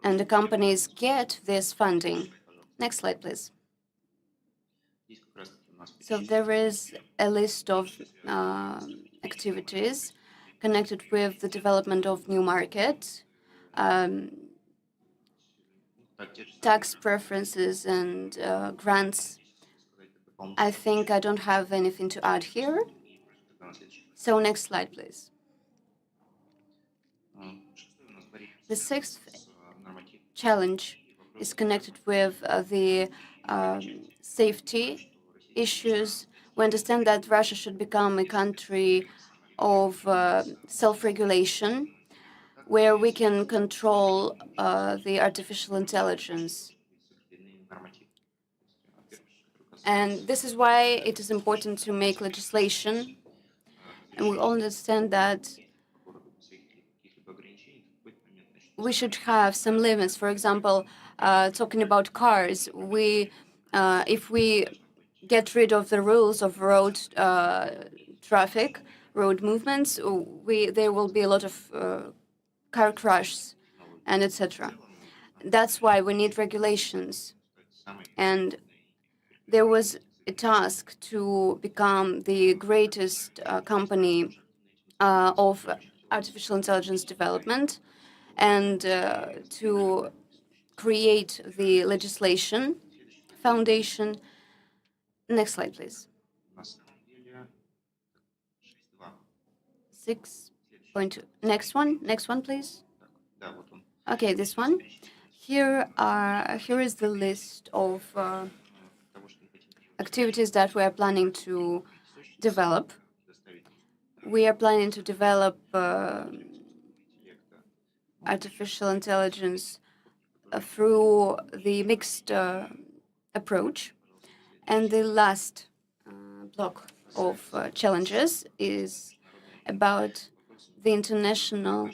and the companies get this funding. Next slide, please. So there is a list of activities connected with the development of new markets, tax preferences and grants. I think I don't have anything to add here. So next slide, please. The sixth challenge is connected with the safety issues. We understand that Russia should become a country of self-regulation, where we can control the artificial intelligence. And this is why it is important to make legislation. And we all understand that we should have some limits. For example, talking about cars, if we get rid of the rules of road traffic, road movements, there will be a lot of car crashes and etc. That's why we need regulations. And there was a task to become the greatest company of artificial intelligence development and to create the legislation foundation. Next slide, please. 6.2. Next one, please. Okay, this one. Here is the list of activities that we are planning to develop. We are planning to develop artificial intelligence through the mixed approach. And the last block of challenges is about the international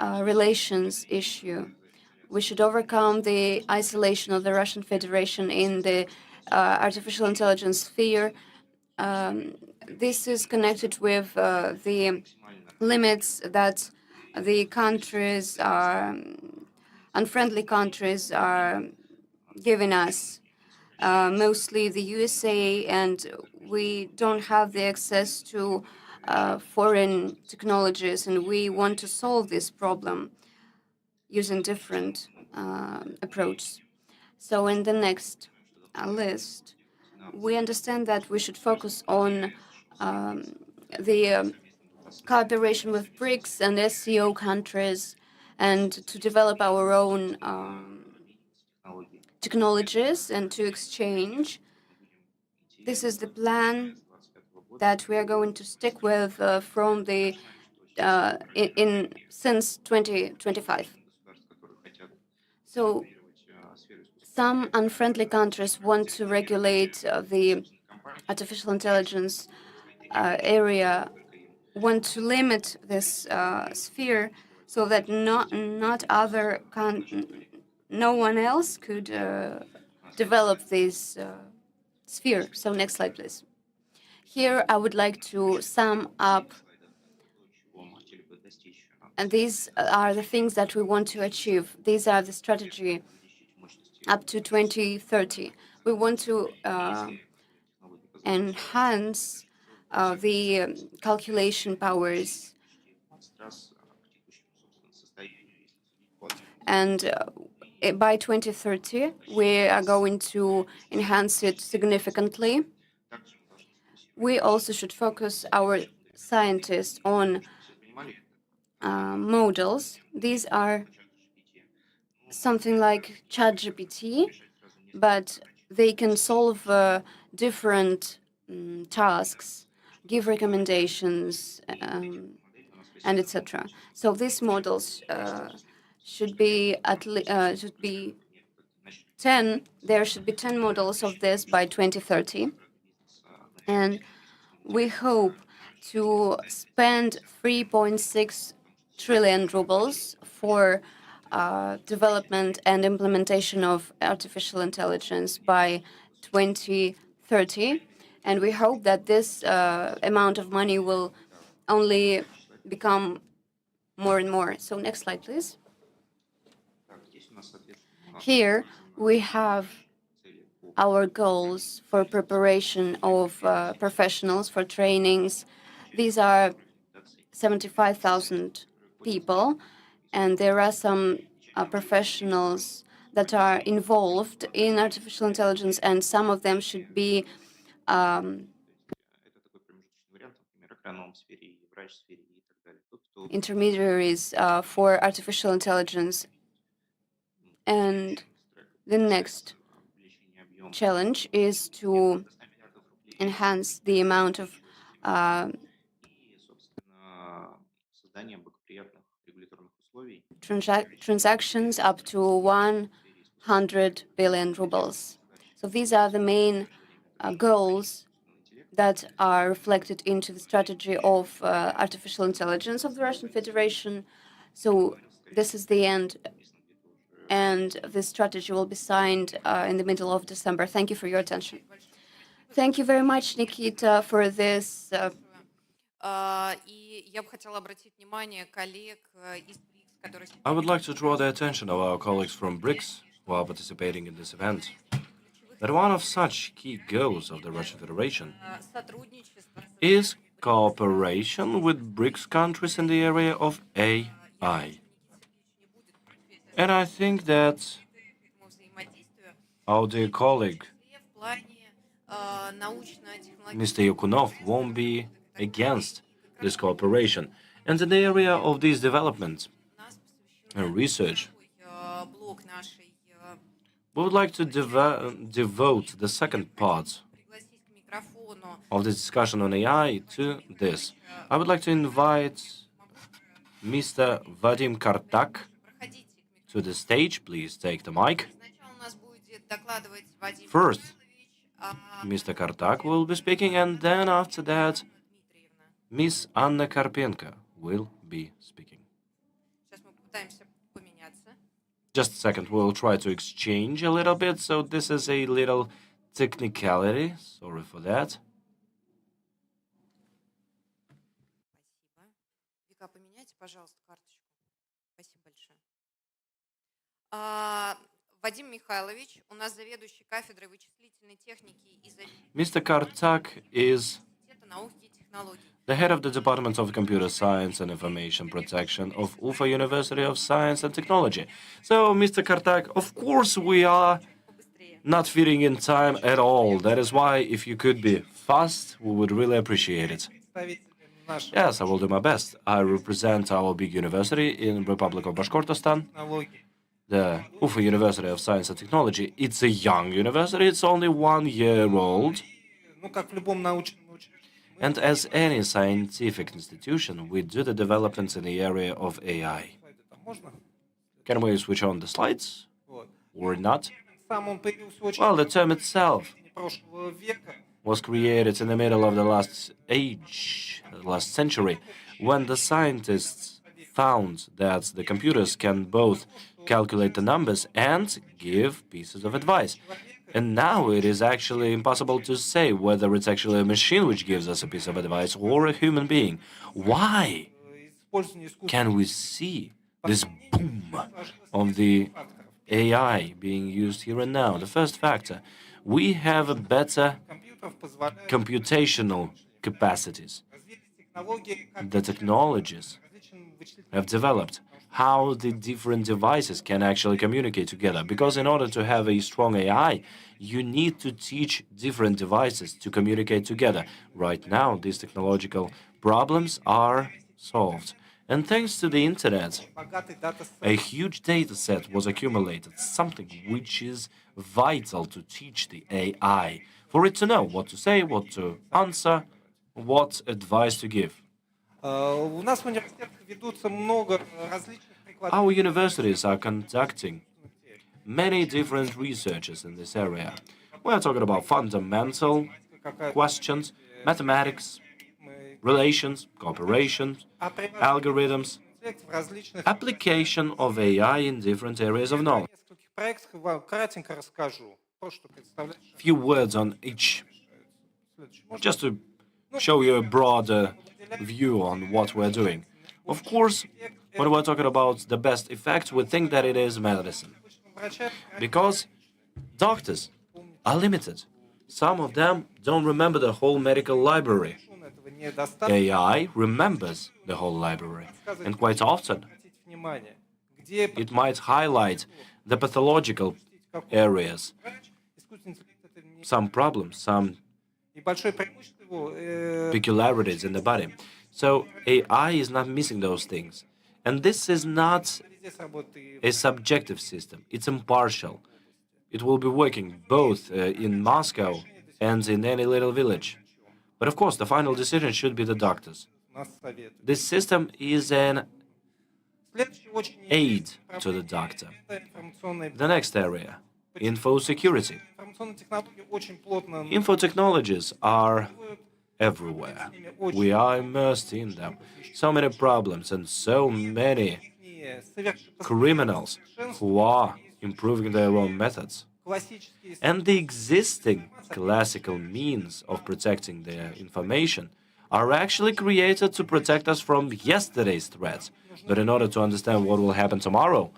relations issue. We should overcome the isolation of the Russian Federation in the artificial intelligence sphere. This is connected with the limits that the countries unfriendly countries are giving us, mostly the USA, and we don't have the access to foreign technologies, and we want to solve this problem using different approaches. So in the next list, we understand that we should focus on the cooperation with BRICS and SCO countries and to develop our own technologies and to exchange. This is the plan that we are going to stick with from the since 2025. So some unfriendly countries want to regulate the artificial intelligence area, want to limit this sphere so that no one else could develop this sphere. So next slide, please. Here I would like to sum up, and these are the things that we want to achieve. These are the strategy up to 2030. We want to enhance the calculation powers, and by 2030, we are going to enhance it significantly. We also should focus our scientists on models. These are something like ChatGPT, but they can solve different tasks, give recommendations, and etc. So these models should be 10. There should be 10 models of this by 2030, and we hope to spend 3.6 trillion rubles for development and implementation of artificial intelligence by 2030. 2030, and we hope that this amount of money will only become more and more. So next slide, please. Here we have our goals for preparation of professionals for trainings. These are 75,000 people, and there are some professionals that are involved in artificial intelligence, and some of them should be intermediaries for artificial intelligence. And the next challenge is to enhance the amount of transactions up to 100 billion rubles. So these are the main goals that are reflected into the strategy of artificial intelligence of the Russian Federation. So this is the end, and this strategy will be signed in the middle of December. Thank you for your attention. Thank you very much, Nikita, for this. I would like to draw the attention of our colleagues from BRICS who are participating in this event that one of such key goals of the Russian Federation is cooperation with BRICS countries in the area of AI. And I think that our dear colleague, Mr. Yakunov, won't be against this cooperation. And in the area of these developments and research, we would like to devote the second part of this discussion on AI to this. I would like to invite Mr. Vadim Kartak to the stage. Please take the mic. First, Mr. Kartak will be speaking, and then after that, Miss Anna Karpenko will be speaking. Just a second, we'll try to exchange a little bit, so this is a little technicality. Sorry for that. Mr. Kartak is the head of the Department of Computer Science and Information Protection of Ufa University of Science and Technology. So, Mr. Kartak, of course we are not fitting in time at all. That is why, if you could be fast, we would really appreciate it. Yes, I will do my best. I represent our big university in Republic of Bashkortostan, the Ufa University of Science and Technology. It's a young university, it's only 1 year old. And as any scientific institution, we do the developments in the area of AI. Can we switch on the slides? Or not? Well, the term itself was created in the middle of the last century, when the scientists found that the computers can both calculate the numbers and give pieces of advice. And now it is actually impossible to say whether it's actually a machine which gives us a piece of advice or a human being. Why can we see this boom of the AI being used here and now? The first factor, we have a better computational capacities. The technologies have developed how the different devices can actually communicate together. Because in order to have a strong AI, you need to teach different devices to communicate together. Right now, these technological problems are solved. And thanks to the internet, a huge data set was accumulated, something which is vital to teach the AI, for it to know what to say, what to answer, what advice to give. Our universities are conducting many different researches in this area. We are talking about fundamental questions, mathematics, relations, cooperation, algorithms, application of AI in different areas of knowledge. Few words on each just to show you a broader view on what we're doing. Of course, when we're talking about the best effects, we think that it is medicine. Because doctors are limited. Some of them don't remember the whole medical library. AI remembers the whole library. And quite often, it might highlight the pathological areas, some problems, some peculiarities in the body. So AI is not missing those things. And this is not a subjective system. It's impartial. It will be working both in Moscow and in any little village. But of course, the final decision should be the doctors. This system is an aid to the doctor. The next area, info security. Info technologies are everywhere. We are immersed in them. So many problems and so many criminals who are improving their own methods. And the existing classical means of protecting their information are actually created to protect us from yesterday's threats. But in order to understand what will happen tomorrow,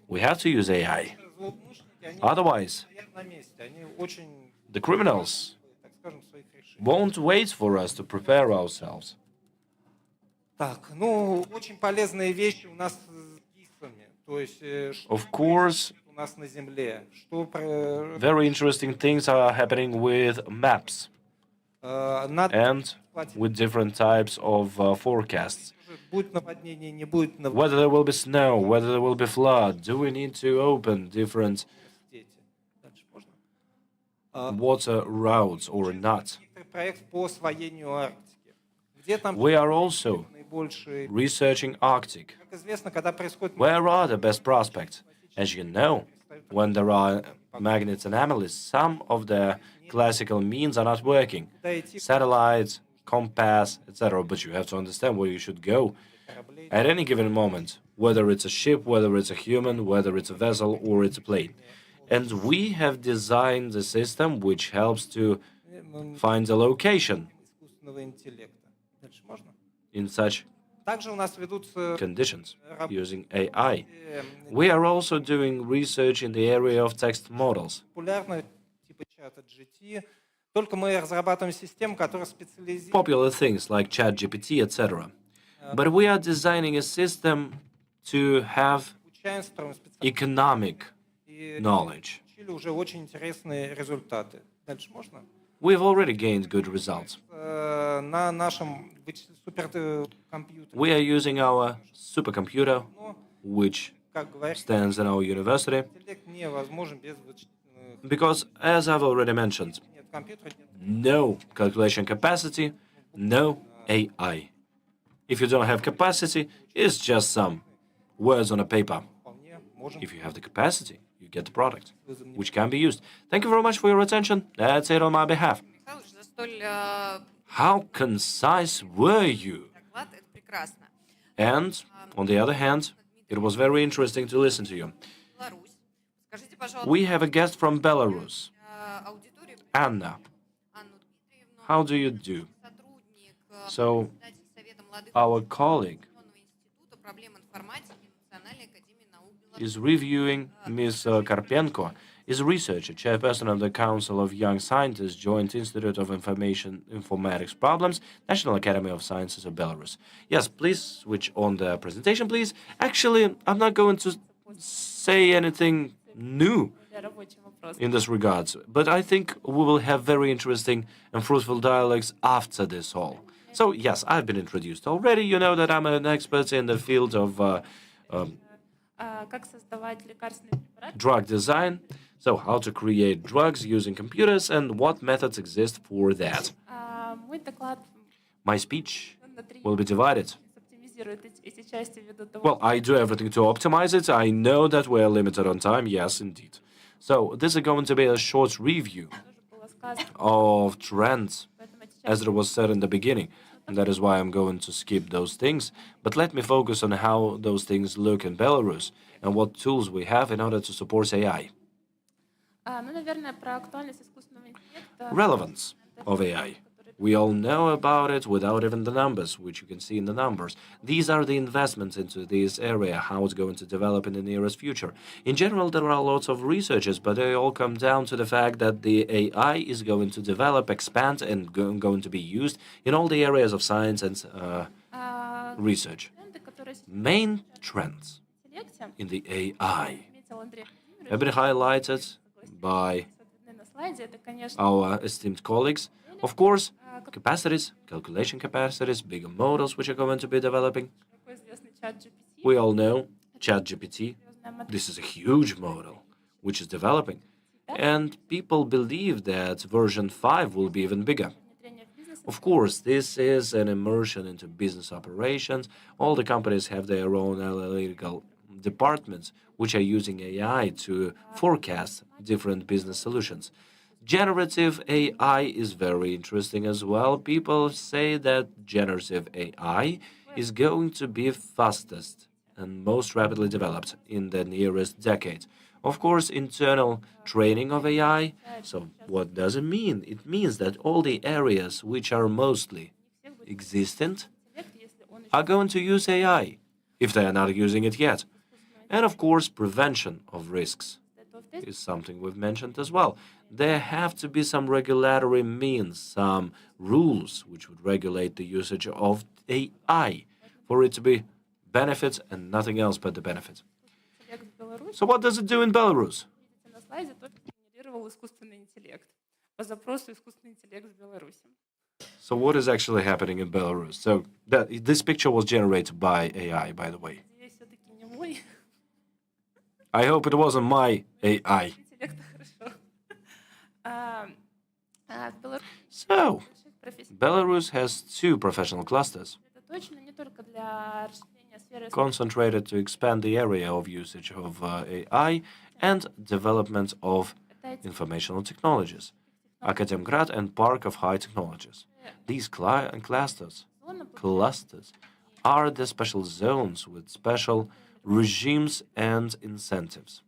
we have to use AI. Otherwise, the criminals won't wait for us to prepare ourselves. Of course, very interesting things are happening with maps and with different types of forecasts. Whether there will be snow, whether there will be flood, do we need to open different water routes or not? We are also researching Arctic. Where are the best prospects? As you know, when there are magnets and anomalies, some of the classical means are not working. Satellites, compass, etc. But you have to understand where you should go at any given moment, whether it's a ship, whether it's a human, whether it's a vessel, or it's a plane. And we have designed a system which helps to find the location in such conditions using AI. We are also doing research in the area of text models. Popular things like ChatGPT, etc. But we are designing a system to have economic knowledge. We've already gained good results. We are using our supercomputer, which stands in our university, because, as I've already mentioned, no calculation capacity, no AI. If you don't have capacity, it's just some words on a paper. If you have the capacity, you get the product, which can be used. Thank you very much for your attention. That's it on my behalf. How concise were you? And, on the other hand, it was very interesting to listen to you. We have a guest from Belarus. Anna, how do you do? So, our colleague is reviewing Ms. Karpenko, is a researcher, chairperson of the Council of Young Scientists, Joint Institute of Information Informatics Problems, National Academy of Sciences of Belarus. Yes, please switch on the presentation, please. Actually, I'm not going to say anything new in this regards, but I think we will have very interesting and fruitful dialogues after this all. So, yes, I've been introduced already. You know that I'm an expert in the field of drug design. So, how to create drugs using computers and what methods exist for that. My speech will be divided. Well, I do everything to optimize it. I know that we're limited on time. Yes, indeed. So, this is going to be a short review of trends, as it was said in the beginning. And that is why I'm going to skip those things. But let me focus on how those things look in Belarus and what tools we have in order to support AI. Relevance. of AI. We all know about it without even the numbers, which you can see in the numbers. These are the investments into this area, how it's going to develop in the nearest future. In general, there are lots of researches, but they all come down to the fact that the AI is going to develop, expand, and going to be used in all the areas of science and research. Main trends in the AI have been highlighted by our esteemed colleagues. Of course, capacities, calculation capacities, bigger models which are going to be developing. We all know ChatGPT. This is a huge model which is developing. And people believe that version 5 will be even bigger. Of course, this is an immersion into business operations. All the companies have their own analytical departments which are using AI to forecast different business solutions. Generative AI is very interesting as well. People say that generative AI is going to be fastest and most rapidly developed in the nearest decade. Of course, internal training of AI. So what does it mean? It means that all the areas which are mostly existent are going to use AI, if they are not using it yet. And of course, prevention of risks is something we've mentioned as well. There have to be some regulatory means, some rules which would regulate the usage of AI for it to be benefits and nothing else but the benefit. So what does it do in Belarus? So what is actually happening in Belarus? So this picture was generated by AI, by the way. I hope it wasn't my AI. So, Belarus has two professional clusters concentrated to expand the area of usage of AI and development of informational technologies, Akademgrad and Park of High Technologies. These clusters are the special zones with special regimes and incentives.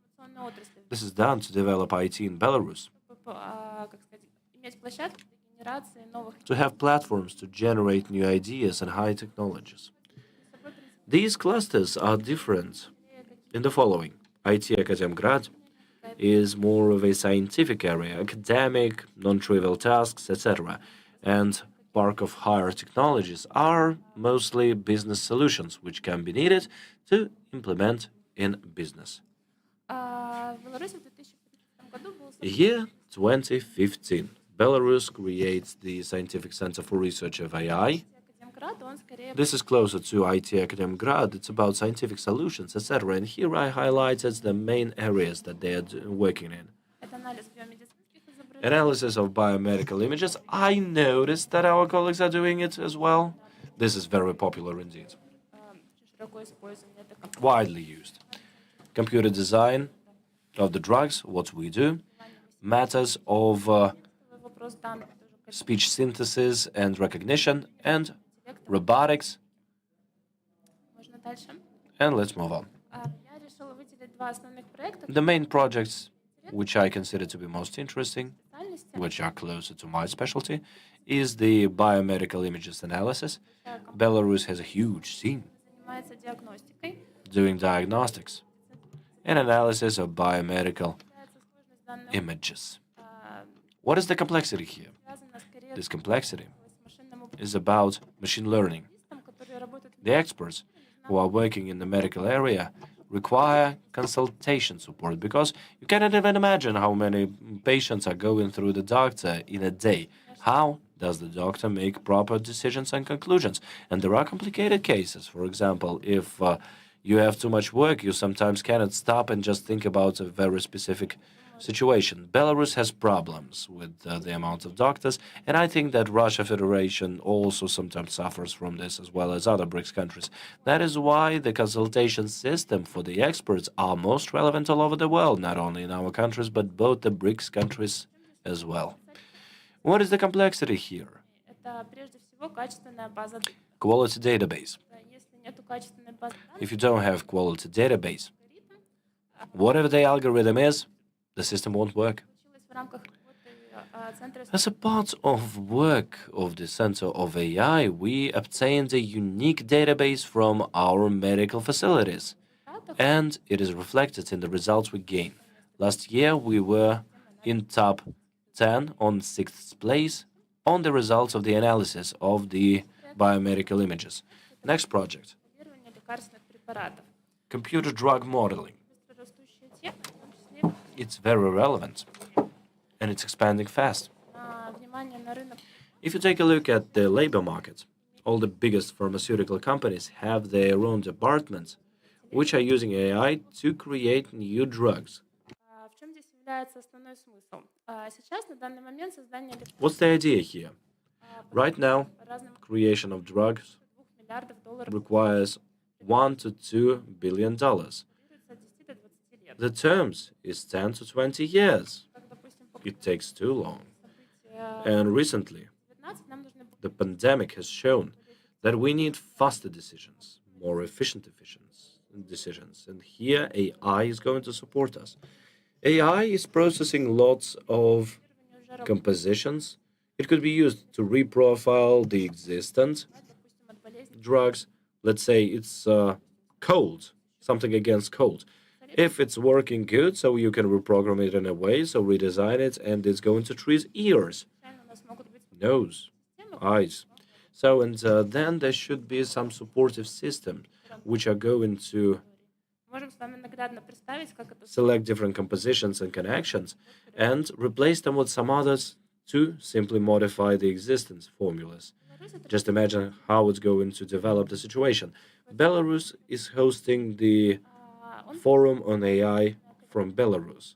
This is done to develop IT in Belarus, to have platforms to generate new ideas and high technologies. These clusters are different in the following. IT Akademgrad is more of a scientific area, academic, non-trivial tasks, etc. And Park of Higher Technologies are mostly business solutions which can be needed to implement in business. Year 2015, Belarus creates the Scientific Center for Research of AI. This is closer to IT Akademgrad. It's about scientific solutions, etc. And here I highlighted the main areas that they are working in. Analysis of biomedical images. I noticed that our colleagues are doing it as well. This is very popular indeed. Widely used. Computer design of the drugs, what we do. Matters of speech synthesis and recognition, and robotics. And let's move on. The main projects which I consider to be most interesting, which are closer to my specialty, is the biomedical images analysis. Belarus has a huge team doing diagnostics and analysis of biomedical images. What is the complexity here? This complexity is about machine learning. The experts who are working in the medical area require consultation support because you cannot even imagine how many patients are going through the doctor in a day. How does the doctor make proper decisions and conclusions? And there are complicated cases. For example, if you have too much work, you sometimes cannot stop and just think about a very specific situation. Belarus has problems with the amount of doctors, and I think that Russia Federation also sometimes suffers from this, as well as other BRICS countries. That is why the consultation system for the experts are most relevant all over the world, not only in our countries, but both the BRICS countries as well. What is the complexity here? Quality database. If you don't have quality database, whatever the algorithm is, the system won't work. As a part of work of the Center of AI, we obtained a unique database from our medical facilities, and it is reflected in the results we gain. Last year, we were in top 10 on 6th place on the results of the analysis of the biomedical images. Next project, Моделирование лекарственных препаратов. computer drug modeling. Быстрорастущая тема, в том числе It's very relevant, and it's expanding fast. внимание на рынок. If you take a look at the labor market, all the biggest pharmaceutical companies have their own departments which are using AI to create new drugs. В чем здесь является основной смысл? Сейчас, на данный момент, создание What's the idea here? Right now, разным creation of drugs 2 миллиардов долларов requires $1 to $2 billion. планируется от 10 до 20 лет. The terms is 10 to 20 years. Как, допустим, по It takes too long. события And recently, 19 нам нужны the pandemic has shown that we need faster decisions, more efficient decisions. And here, AI is going to support us. AI is processing lots of compositions. It could be used to reprofile the existent допустим, от болезни. drugs. Let's say it's cold, something against cold. If it's working good, so you can reprogram it in a way, so redesign it, and it's going to treat ears, У нас могут быть nose, eyes. So, and then there should be some supportive systems which are going to можем с вами наглядно представить, как это select different compositions and connections and replace them with some others to simply modify the existence formulas. Just imagine how it's going to develop the situation. Belarus is hosting the Forum on AI from Belarus.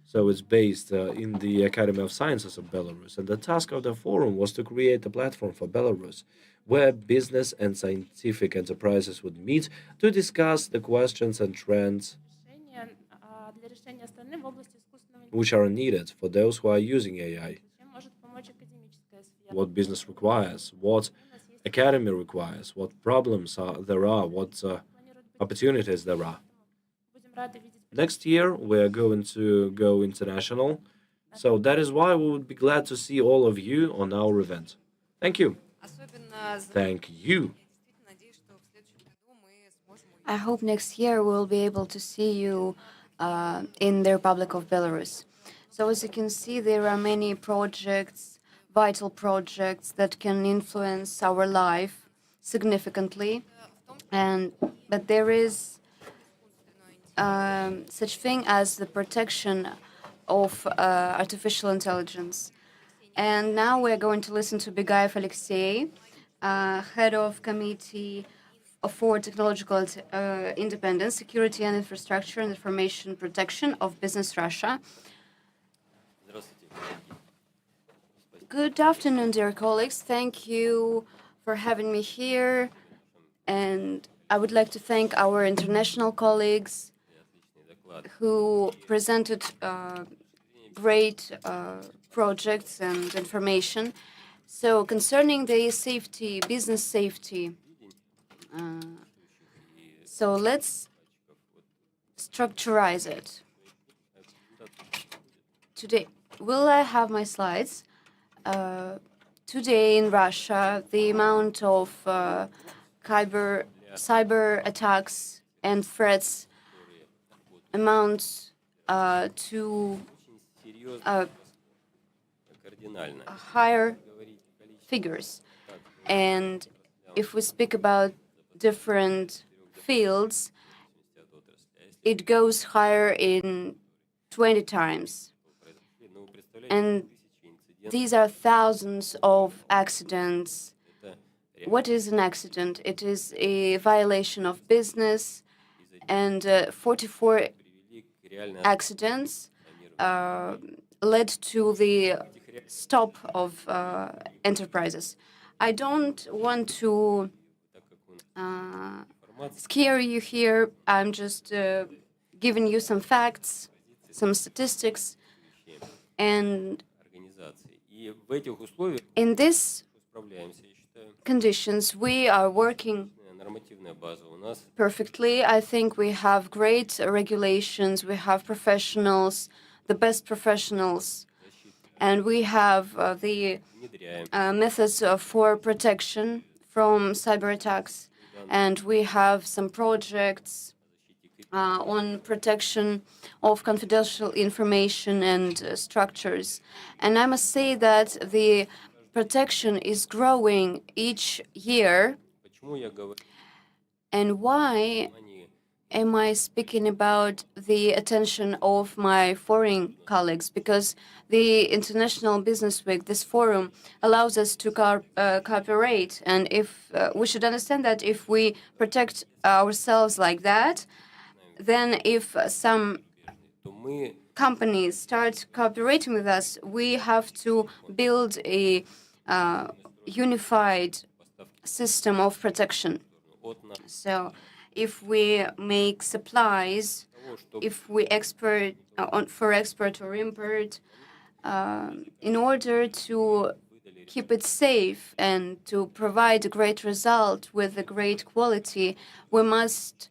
So it's based in the Academy of Sciences of Belarus. And the task of the forum was to create a platform for Belarus where business and scientific enterprises would meet to discuss the questions and trends решение для решения страны в области искусственного which are needed for those who are using AI. чем может помочь академическая сфера. What business requires, what academy requires, what problems there are, what opportunities there are. Будем рады видеть Next year, we are going to go international. So that is why we would be glad to see all of you on our event. Thank you. Thank you. I hope next year we'll be able to see you in the Republic of Belarus. So as you can see, there are many projects, vital projects that can influence our life significantly, but there is such thing as the protection of artificial intelligence. And now we're going to listen to Begayev Alexei, head of Committee for Technological Independence, Security and Infrastructure and Information Protection of Business Russia. Good afternoon, dear colleagues. Thank you for having me here. And I would like to thank our international colleagues who presented great projects and information. So concerning the safety, business safety, so let's structurize it. Today, will I have my slides? Today in Russia, the amount of cyber attacks and threats amounts to higher figures. And if we speak about different fields, it goes higher in 20 times. And these are thousands of accidents. What is an accident? It is a violation of business, and 44 accidents led to the stop of enterprises. I don't want to scare you here. I'm just giving you some facts, some statistics, and in these conditions, we are working perfectly. I think we have great regulations, we have professionals, the best professionals And we have the methods for protection from cyber attacks. And we have some projects on protection of confidential information and structures. And I must say that the protection is growing each year. And why am I speaking about the attention of my foreign colleagues? Because the International Business Week, this forum, allows us to cooperate. And if we should understand that if we protect ourselves like that, then if some companies start cooperating with us, we have to build a unified system of protection. So if we make supplies, if we export for export or import, in order to keep it safe and to provide a great result with a great quality, we must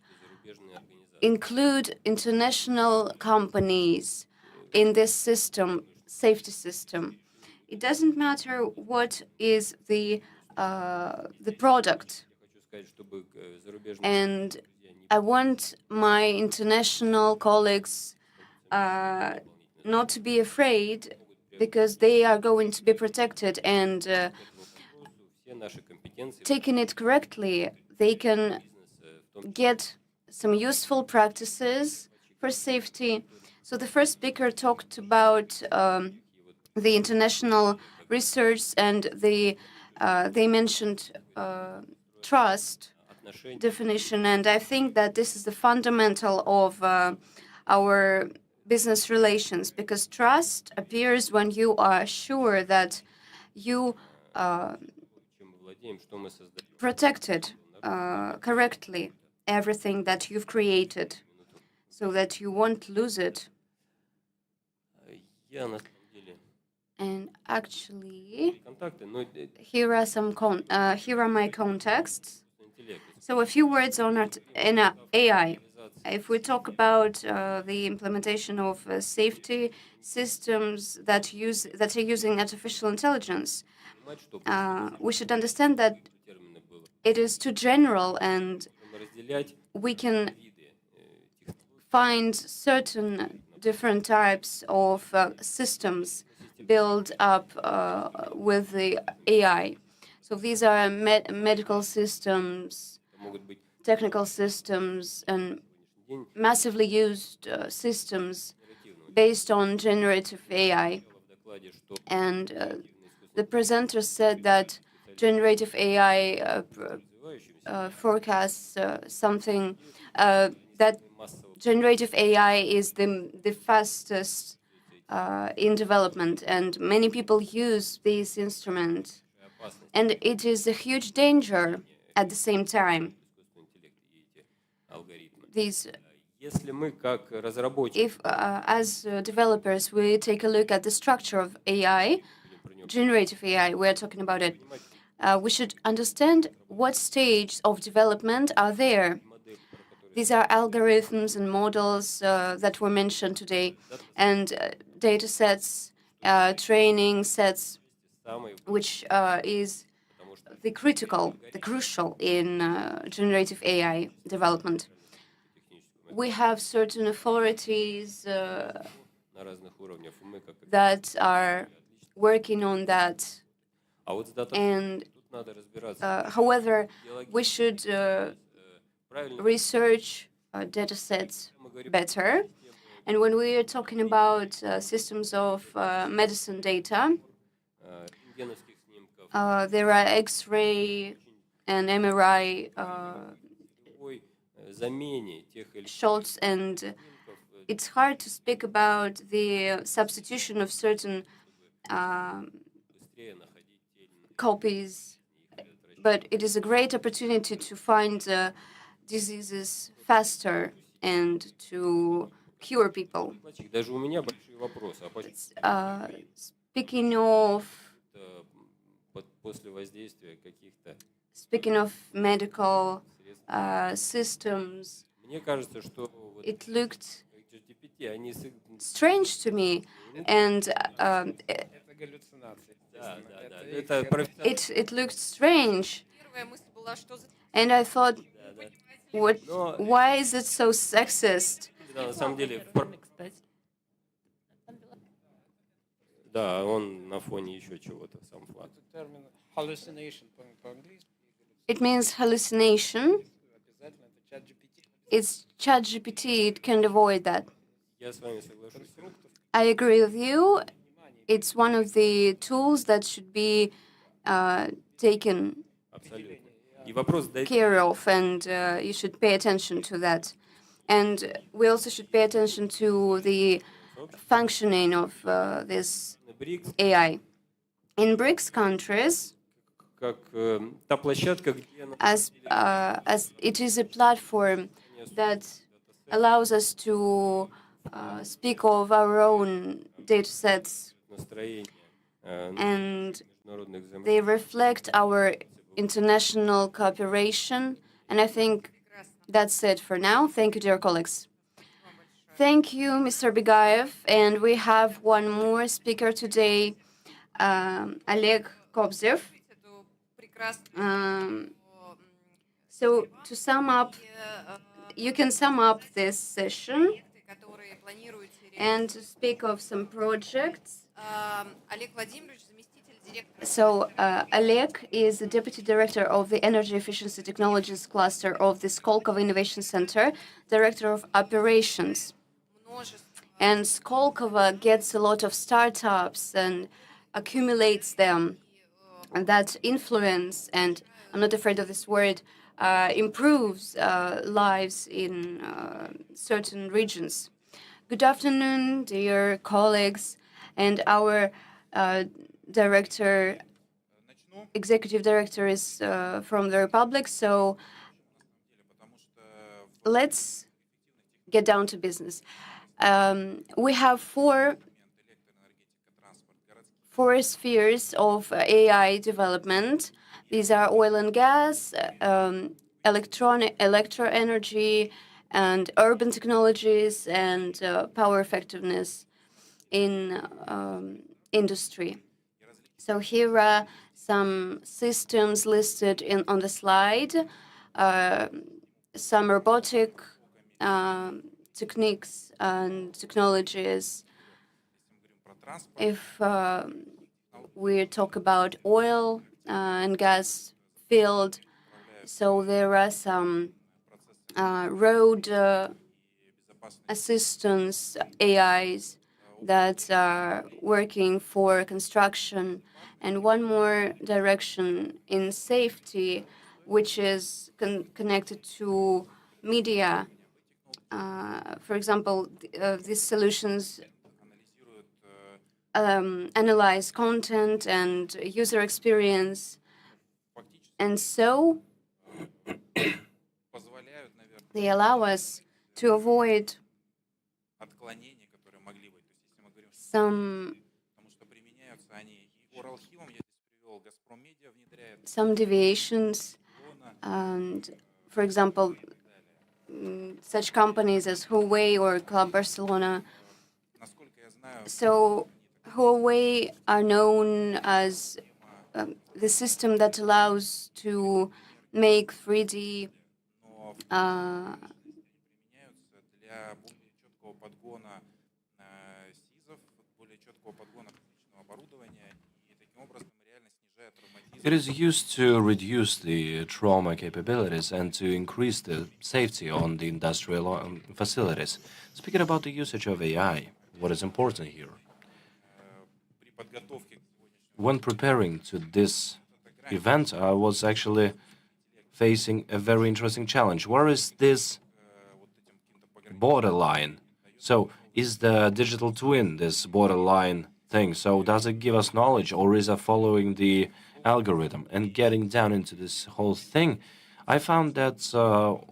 include international companies in this system, safety system. It doesn't matter what is the product. And I want my international colleagues not to be afraid, because they are going to be protected, and taking it correctly, they can get some useful practices for safety. So the first speaker talked about the international research, and they mentioned trust definition, and I think that this is the fundamental of our business relations, because trust appears when you are sure that you protected correctly everything that you've created, so that you won't lose it. And actually, here are my contacts. So a few words on AI. If we talk about the implementation of safety systems that are using artificial intelligence, we should understand that it is too general, and we can find certain different types of systems built up with the AI. So these are medical systems, technical systems, and massively used systems based on generative AI. And the presenter said that generative AI forecasts something that generative AI is the fastest in development, and many people use this instrument. And it is a huge danger at the same time. If, as developers, we take a look at the structure of AI, generative AI, we're talking about it, we should understand what stage of development are there. These are algorithms and models that were mentioned today, and data sets, training sets, which is the crucial in generative AI development. We have certain authorities that are working on that. And however, we should research data sets better. And when we are talking about systems of medicine data, there are X-ray and MRI shots, and it's hard to speak about the substitution of certain copies, but it is a great opportunity to find diseases faster and to cure people. Speaking of medical systems, it looked strange to me, and Это галлюцинации. естественно. it looked strange. And I thought, why is it so sexist? Да, на самом деле, Кстати. да, он на фоне еще чего-то, сам флаг. Термин hallucination по-английски. It means hallucination. Обязательно это чат GPT. It's ChatGPT. It can avoid that. Я с вами соглашусь. I agree with you. It's one of the tools that should be taken Абсолютно. И вопрос, care of, and you should pay attention to that. And we also should pay attention to the functioning of this BRICS AI. In BRICS countries, как та площадка, где as it is a platform that allows us to speak of our own data sets, настроение and международных взаимодействий. they reflect our international cooperation. And I think that's it for now. Thank you, dear colleagues. Thank you, Mr. Bigayev. And we have one more speaker today, Oleg Kobzev. So to sum up, you can sum up this session and to speak of some projects. So Oleg is the Deputy Director of the Energy Efficiency Technologies Cluster of the Skolkovo Innovation Center, Director of Operations. And Skolkovo gets a lot of startups and accumulates them, and that influence, and I'm not afraid of this word, improves lives in certain regions. Good afternoon, dear colleagues, and our executive director is from the Republic, so let's get down to business. We have four spheres of AI development. These are oil and gas, electro energy, and urban technologies, and power effectiveness in industry. So here are some systems listed on the slide, some robotic techniques and technologies. If we talk about oil and gas field, so there are some road assistance AIs that are working for construction, and one more direction in safety, which is connected to media. For example, these solutions analyze content and user experience, and so they allow us to avoid some deviations. And for example, such companies as Huawei or Club Barcelona. So Huawei are known as the system that allows to make 3D It is used to reduce the trauma capabilities and to increase the safety on the industrial facilities. Speaking about the usage of AI, what is important here? When preparing to this event, I was actually facing a very interesting challenge. Where is this borderline? So, is the digital twin this borderline thing? So, does it give us knowledge, or is it following the algorithm? And getting down into this whole thing, I found that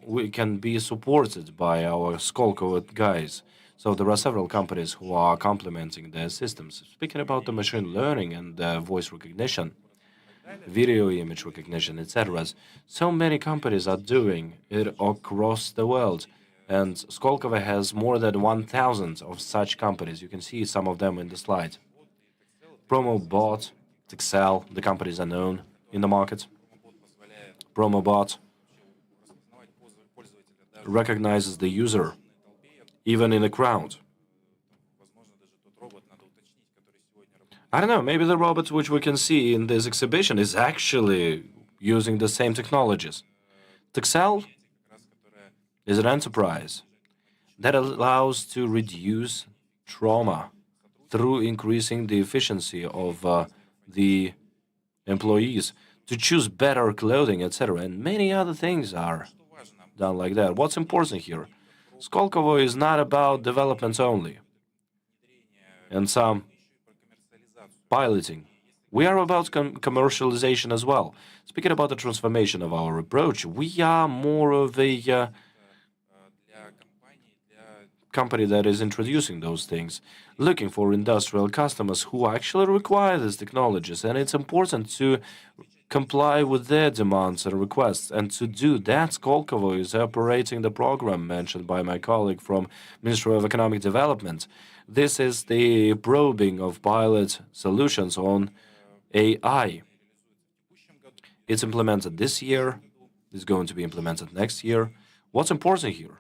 we can be supported by our Skolkovo guys. So there are several companies who are complementing their systems. Speaking about the machine learning and voice recognition, video image recognition, etc. So many companies are doing it across the world. And Skolkovo has more than 1,000 of such companies. You can see some of them in the slide. PromoBot, Excel, the companies are known in the market. PromoBot recognizes the user even in a crowd. I don't know, maybe the robot which we can see in this exhibition is actually using the same technologies. Excel is an enterprise that allows to reduce trauma through increasing the efficiency of the employees, to choose better clothing, etc. And many other things are done like that. What's important here? Skolkovo is not about development only and some piloting. We are about commercialization as well. Speaking about the transformation of our approach, we are more of a company that is introducing those things, looking for industrial customers who actually require these technologies, and it's important to comply with their demands and requests. And to do that, Skolkovo is operating the program mentioned by my colleague from Ministry of Economic Development. This is the probing of pilot solutions on AI. It's implemented this year. It's going to be implemented next year. What's important here?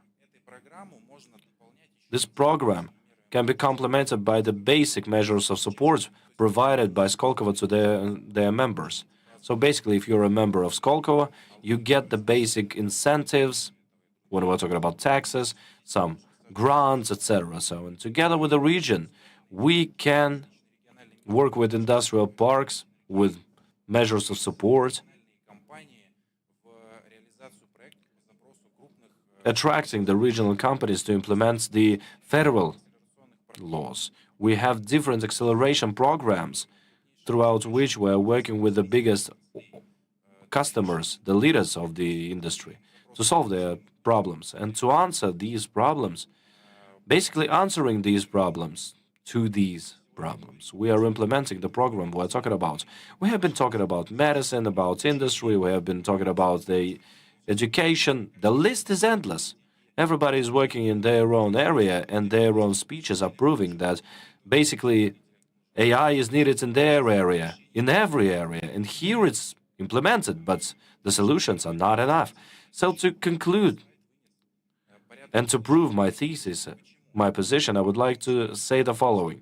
This program can be complemented by the basic measures of support provided by Skolkovo to their members. So basically, if you're a member of Skolkovo, you get the basic incentives when we're talking about taxes, some grants, etc. So, and together with the region, we can work with industrial parks, with measures of support, attracting the regional companies to implement the federal laws. We have different acceleration programs throughout which we are working with the biggest customers, the leaders of the industry, to solve their problems and to answer these problems, basically answering these problems to these problems. We are implementing the program we're talking about. We have been talking about medicine, about industry, we have been talking about the education. The list is endless. Everybody is working in their own area, and their own speeches are proving that basically AI is needed in their area, in every area, and here it's implemented, but the solutions are not enough. So to conclude and to prove my thesis, my position, I would like to say the following.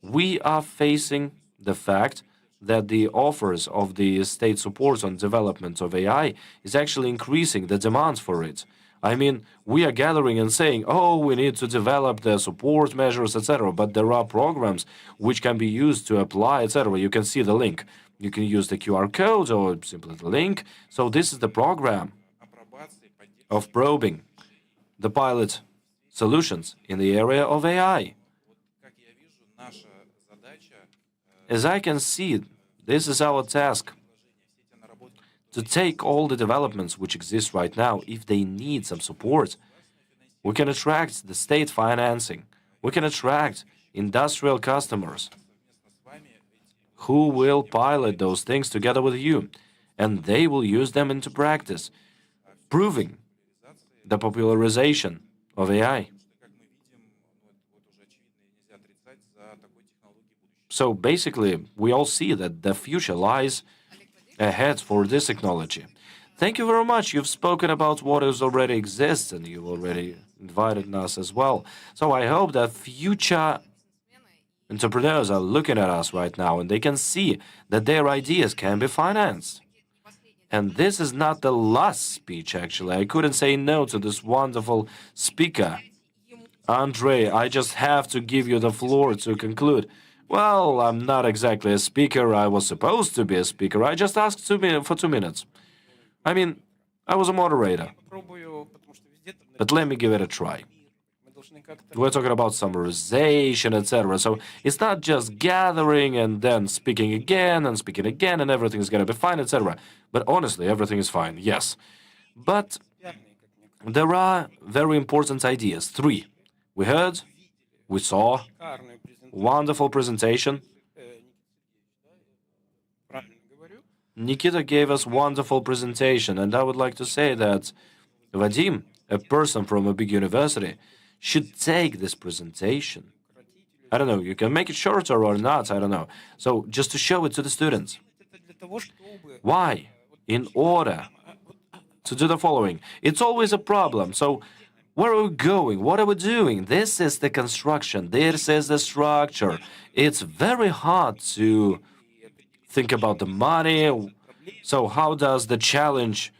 We are facing the fact that the offers of the state support on development of AI is actually increasing the demands for it. I mean, we are gathering and saying, oh, we need to develop the support measures, etc. But there are programs which can be used to apply, etc. You can see the link. You can use the QR code or simply the link. So this is the program of probing the pilot solutions in the area of AI. As I can see, this is our task, to take all the developments which exist right now. If they need some support, we can attract the state financing. We can attract industrial customers who will pilot those things together with you, and they will use them into practice, proving the popularization of AI. So basically, we all see that the future lies ahead for this technology. Thank you very much. You've spoken about what is already exists, and you've already invited us as well. So I hope that future entrepreneurs are looking at us right now, and they can see that their ideas can be financed. And this is not the last speech, actually. I couldn't say no to this wonderful speaker. Andrei, I just have to give you the floor to conclude. Well, I'm not exactly a speaker. I was supposed to be a speaker. I just asked for 2 minutes. I mean, I was a moderator. But let me give it a try. We're talking about summarization, etc. So it's not just gathering and then speaking again and everything's going to be fine, etc. But honestly, everything is fine, yes. But there are very important ideas. 3. We heard, we saw, wonderful presentation. Nikita gave us wonderful presentation, and I would like to say that Vadim a person from a big university should take this presentation. I don't know, you can make it shorter or not, I don't know. So just to show it to the students. Why? In order to do the following. It's always a problem. So where are we going? What are we doing? This is the construction. This is the structure. It's very hard to think about the money. So how does the challenge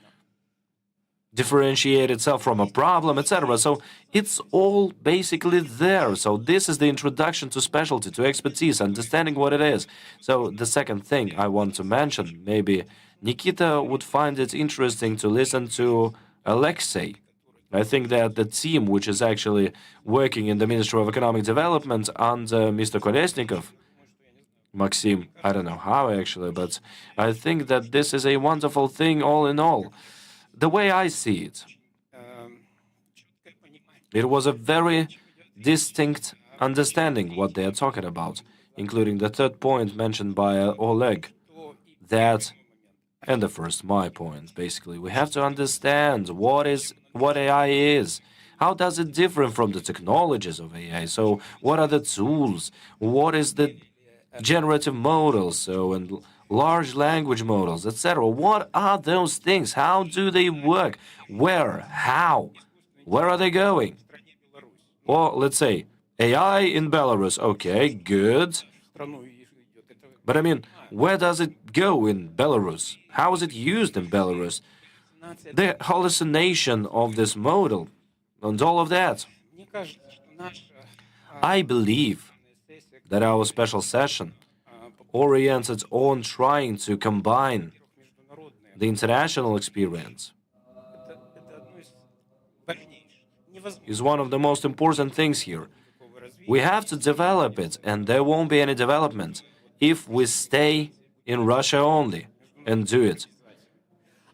differentiate itself from a problem, etc.? So it's all basically there. So this is the introduction to specialty, to expertise, understanding what it is. So the second thing I want to mention, maybe Nikita would find it interesting to listen to Alexei. I think that the team which is actually working in the Ministry of Economic Development under Mr. Kolesnikov, Maxim, I don't know how actually, but I think that this is a wonderful thing all in all. The way I see it, it was a very distinct understanding what they are talking about, including the third point mentioned by Oleg, that, and the first, my point, basically, we have to understand what AI is. How does it differ from the technologies of AI? So what are the tools? What is the generative models? So, and large language models, etc. What are those things? How do they work? Where? How? Where are they going? Or let's say AI in Belarus. Okay, good. But I mean, where does it go in Belarus? How is it used in Belarus? The hallucination of this model and all of that. I believe that our special session oriented on trying to combine the international experience is one of the most important things here. We have to develop it, and there won't be any development if we stay in Russia only and do it.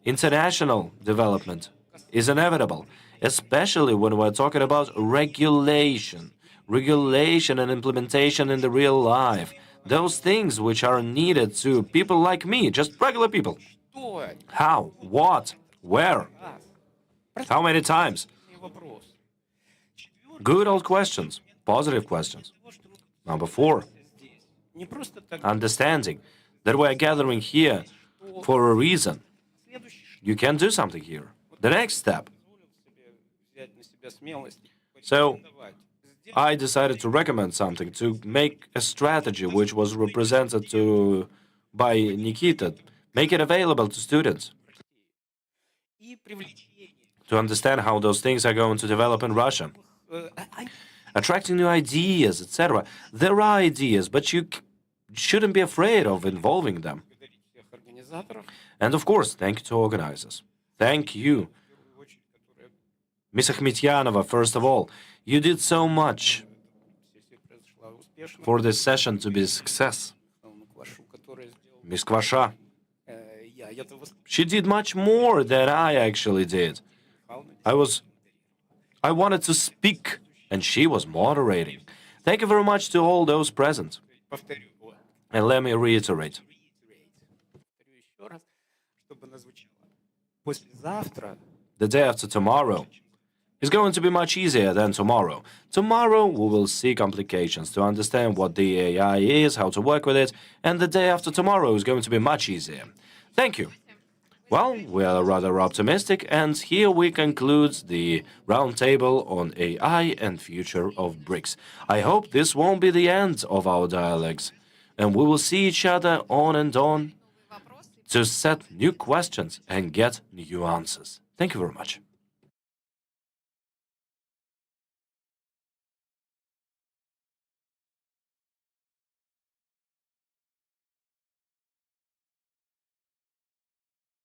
International development is inevitable, especially when we're talking about regulation and implementation in the real life. Those things which are needed to people like me, just regular people. How? What? Where? How many times? Good old questions, positive questions. Number 4, understanding that we're gathering here for a reason. You can do something here. The next step. So, I decided to recommend something, to make a strategy which was represented by Nikita, make it available to students, to understand how those things are going to develop in Russia. Attracting new ideas, etc. There are ideas, but you shouldn't be afraid of involving them. And of course, thank you to organizers. Thank you. Ms. Akhmetyanova, first of all, you did so much for this session to be a success. Ms. Kvasha, she did much more than I actually did. I wanted to speak, and she was moderating. Thank you very much to all those present. And let me reiterate. The day after tomorrow is going to be much easier than tomorrow. Tomorrow we will see complications to understand what the AI is, how to work with it, and the day after tomorrow is going to be much easier. Thank you. Well, we are rather optimistic, and here we conclude the roundtable on AI and future of BRICS. I hope this won't be the end of our dialogues, and we will see each other on and on to set new questions and get new answers. Thank you very much.